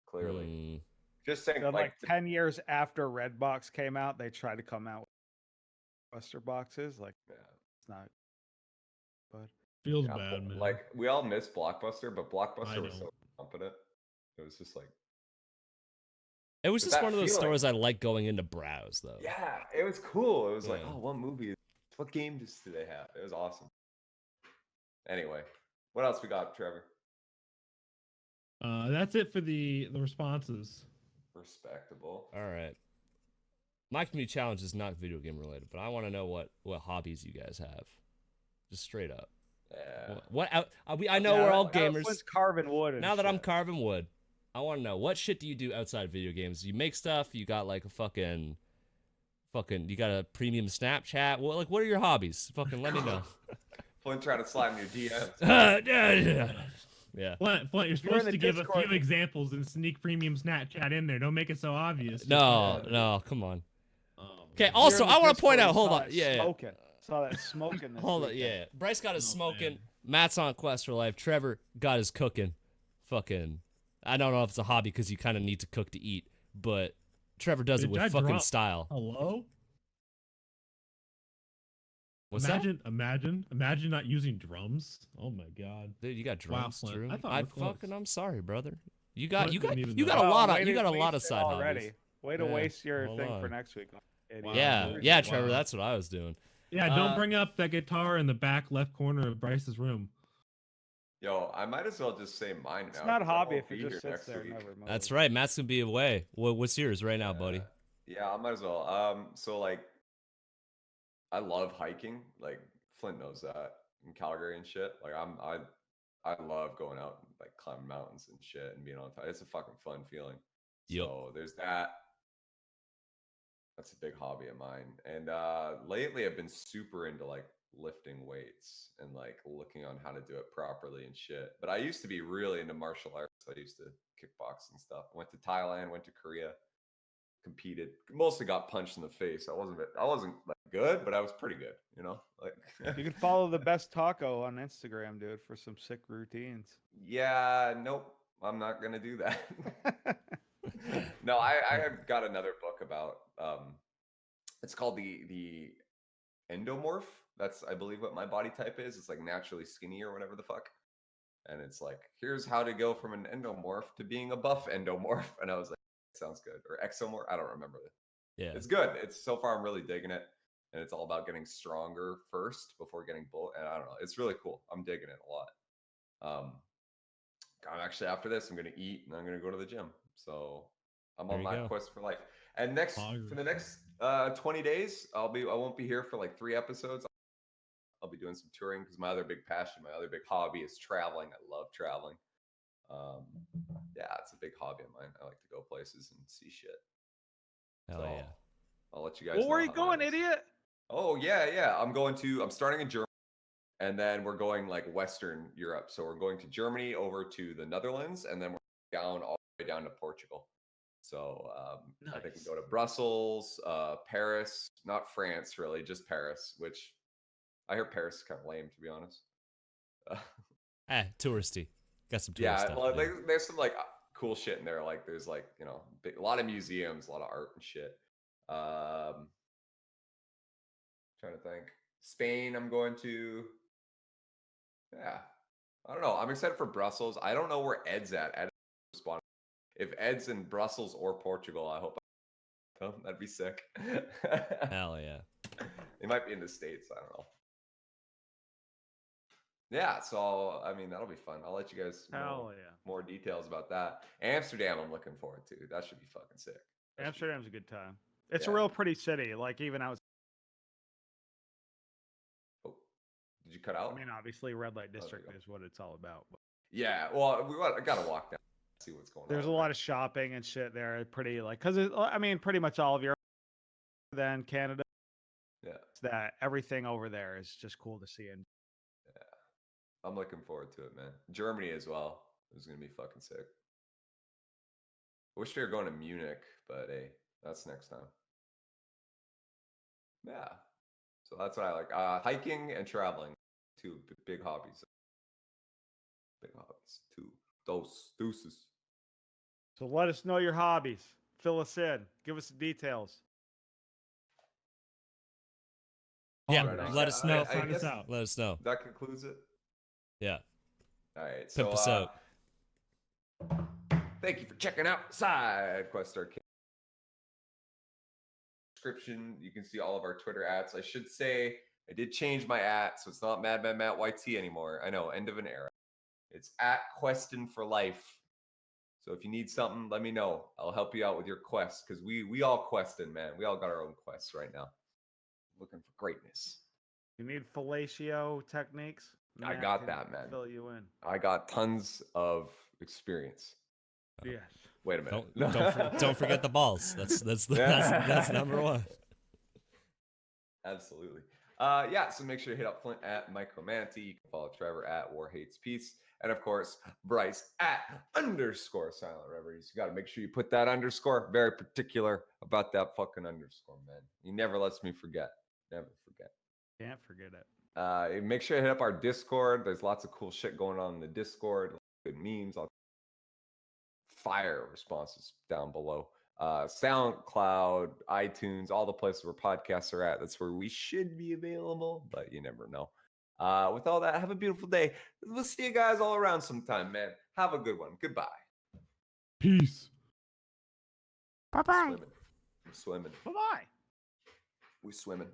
Clearly, Mm, just saying, Then, like like 10 years after Redbox came out, they tried to come out with Buster boxes. Like, yeah. it's not. But Feels Yeah, bad, man. like we all miss Blockbuster, but Blockbuster was don't. so competent. It was just like It was But just that one of those feeling- stores I like going in to browse, though. Yeah, it was cool. It was like, Yeah. oh, what movie? What game do they have? It was awesome. Anyway, what else we got, Trevor? That's it for the responses. Respectable. All right. My community challenge is not video game related, but I want to know what hobbies you guys have, just straight up. Yeah. I know we're all Now gamers. Flynn's carving wood. And Now that I'm shit. carving wood, I want to know what shit do you do outside video games? You make stuff. You got like a fucking. You got a premium Snapchat. What are your hobbies? Fucking let me know. Flynn trying to slide in your DMs. Yeah. Flint, you're in supposed the to give a Discord. few examples and sneak premium Snapchat in there. Don't make it so obvious. No, come on. Oh, Okay. man. Also, You're in the I want to point Discord, out. Hold saw on. it Yeah. Smoking. Saw that smoking. This Hold on. weekend. Yeah. Bryce got his Oh, smoking. man. Matt's on quest for life. Trevor got his cooking. Fucking. I don't know if it's a hobby because you kind of need to cook to eat, but Trevor does it Did with I fucking drop- style. Hello? What's that? Imagine not using drums. Oh my god. Dude, you got Wow, drums, Flint, Drew. I thought we were close. I'm sorry, brother. You got Flint didn't even you got know. a lot way of you to got a lot of waste it side already. hobbies. Way to Yeah, waste your hold thing on. for next week. Idiot. Yeah, dude. yeah, Trevor. Wow. That's what I was doing. Yeah, Uh, don't bring up that guitar in the back left corner of Bryce's room. Yo, I might as well just say mine now. It's not a 'cause I hobby won't if it be just here sits next there. week. Never moves. That's right. Matt's gonna be away. What's yours right now, buddy? Yeah, I might as well. So like, I love hiking. Like Flint knows that in Calgary and shit. Like I love going out and like climbing mountains and shit and being on top. It's a fucking fun feeling. Yep. So there's that. That's a big hobby of mine. And lately I've been super into like lifting weights and like looking on how to do it properly and shit. But I used to be really into martial arts. I used to kickbox and stuff. Went to Thailand, went to Korea, competed. Mostly got punched in the face. I wasn't like good, but I was pretty good, you know? Like You can follow the best taco on Instagram, dude, for some sick routines. yeah, nope. I'm not gonna do that. No, I have got another book about it's called the endomorph. That's I believe what my body type is. It's like naturally skinny or whatever the fuck. And it's like, here's how to go from an endomorph to being a buff endomorph. And I was like, sounds good. Or exomorph. I don't remember it. Yeah. It's good. It's so far I'm really digging it. And it's all about getting stronger first before getting bullet. And I don't know. It's really cool. I'm digging it a lot. I'm actually after this, I'm gonna eat and I'm gonna go to the gym. So I'm There on you my go. quest for life. And for the next 20 days, I won't be here for like 3 episodes. I'll be doing some touring because my other big passion, my other big hobby is traveling. I love traveling. Yeah, it's a big hobby of mine. I like to go places and see shit. Hell So, yeah. I'll let you guys Well, know where are you how going, that is. idiot? Oh yeah. I'm starting in Germany, and then we're going like Western Europe. So we're going to Germany, over to the Netherlands, and then we're down all the way down to Portugal. So I think we Nice. go to Brussels, Paris, not France really, just Paris. Which I hear Paris is kind of lame, to be honest. Touristy. Got some tourist Yeah, stuff. well, yeah. there's some like cool shit in there. Like there's like a lot of museums, a lot of art and shit. Trying to think. Spain, I'm going to. Yeah, I don't know. I'm excited for Brussels. I don't know where Ed's at. Ed respond. If Ed's in Brussels or Portugal, I hope. That'd be sick. Hell yeah. They might be in the States. I don't know. Yeah, so I mean that'll be fun. I'll let you guys know Hell yeah. more details about that. Amsterdam, I'm looking forward to. That should be fucking sick. That should be- Amsterdam's a good time. It's Yeah. a real pretty city. Like even out. Oh, did you cut out? I mean, obviously, red light there you district go. is what it's all about. But Yeah, well, I gotta walk down, see what's going on. there's a lot of shopping and shit there. Pretty like because I mean, pretty much all of Europe, then Canada. Yeah, It's that everything over there is just cool to see. And I'm looking forward to it, man. Germany as well. It's gonna be fucking sick. I wish we were going to Munich, but hey, that's next time. Yeah, so that's what I like. Hiking and traveling, two big hobbies. Big hobbies, two. Those deuces. so let us know your hobbies. Fill us in. Give us the details. Yeah, Right on. let us I- know. I Find us guess out. Let us know. That concludes it. Yeah. All right. Pimp us out. Thank you for checking out Side Quest Arcade. description. You can see all of our Twitter ats. I should say I did change my at, so it's not Madman Matt YT anymore. I know, end of an era. It's at Questin for life. So if you need something, let me know. I'll help you out with your quest because we all questing, man. We all got our own quests right now. Looking for greatness. You need fellatio techniques? I Matt got can that, man. Fill you in. I got tons of experience. Yes. Wait a minute. Don't forget the balls. That's number one. Absolutely. Yeah, so make sure to hit up Flint at Micromanatee. You can follow Trevor at War Hates Peace. And of course, Bryce at _Silent Reveries. You got to make sure you put that underscore. Very particular about that fucking underscore, man. He never lets me forget. Never forget. Can't forget it. Make sure to hit up our Discord. There's lots of cool shit going on in the Discord. Good memes. Fire responses down below. SoundCloud, iTunes, all the places where podcasts are at. That's where we should be available, but you never know. With all that, have a beautiful day. We'll see you guys all around sometime, man. Have a good one. Goodbye. Peace. Bye-bye. Swimming. I'm swimming. Bye-bye. We swimming.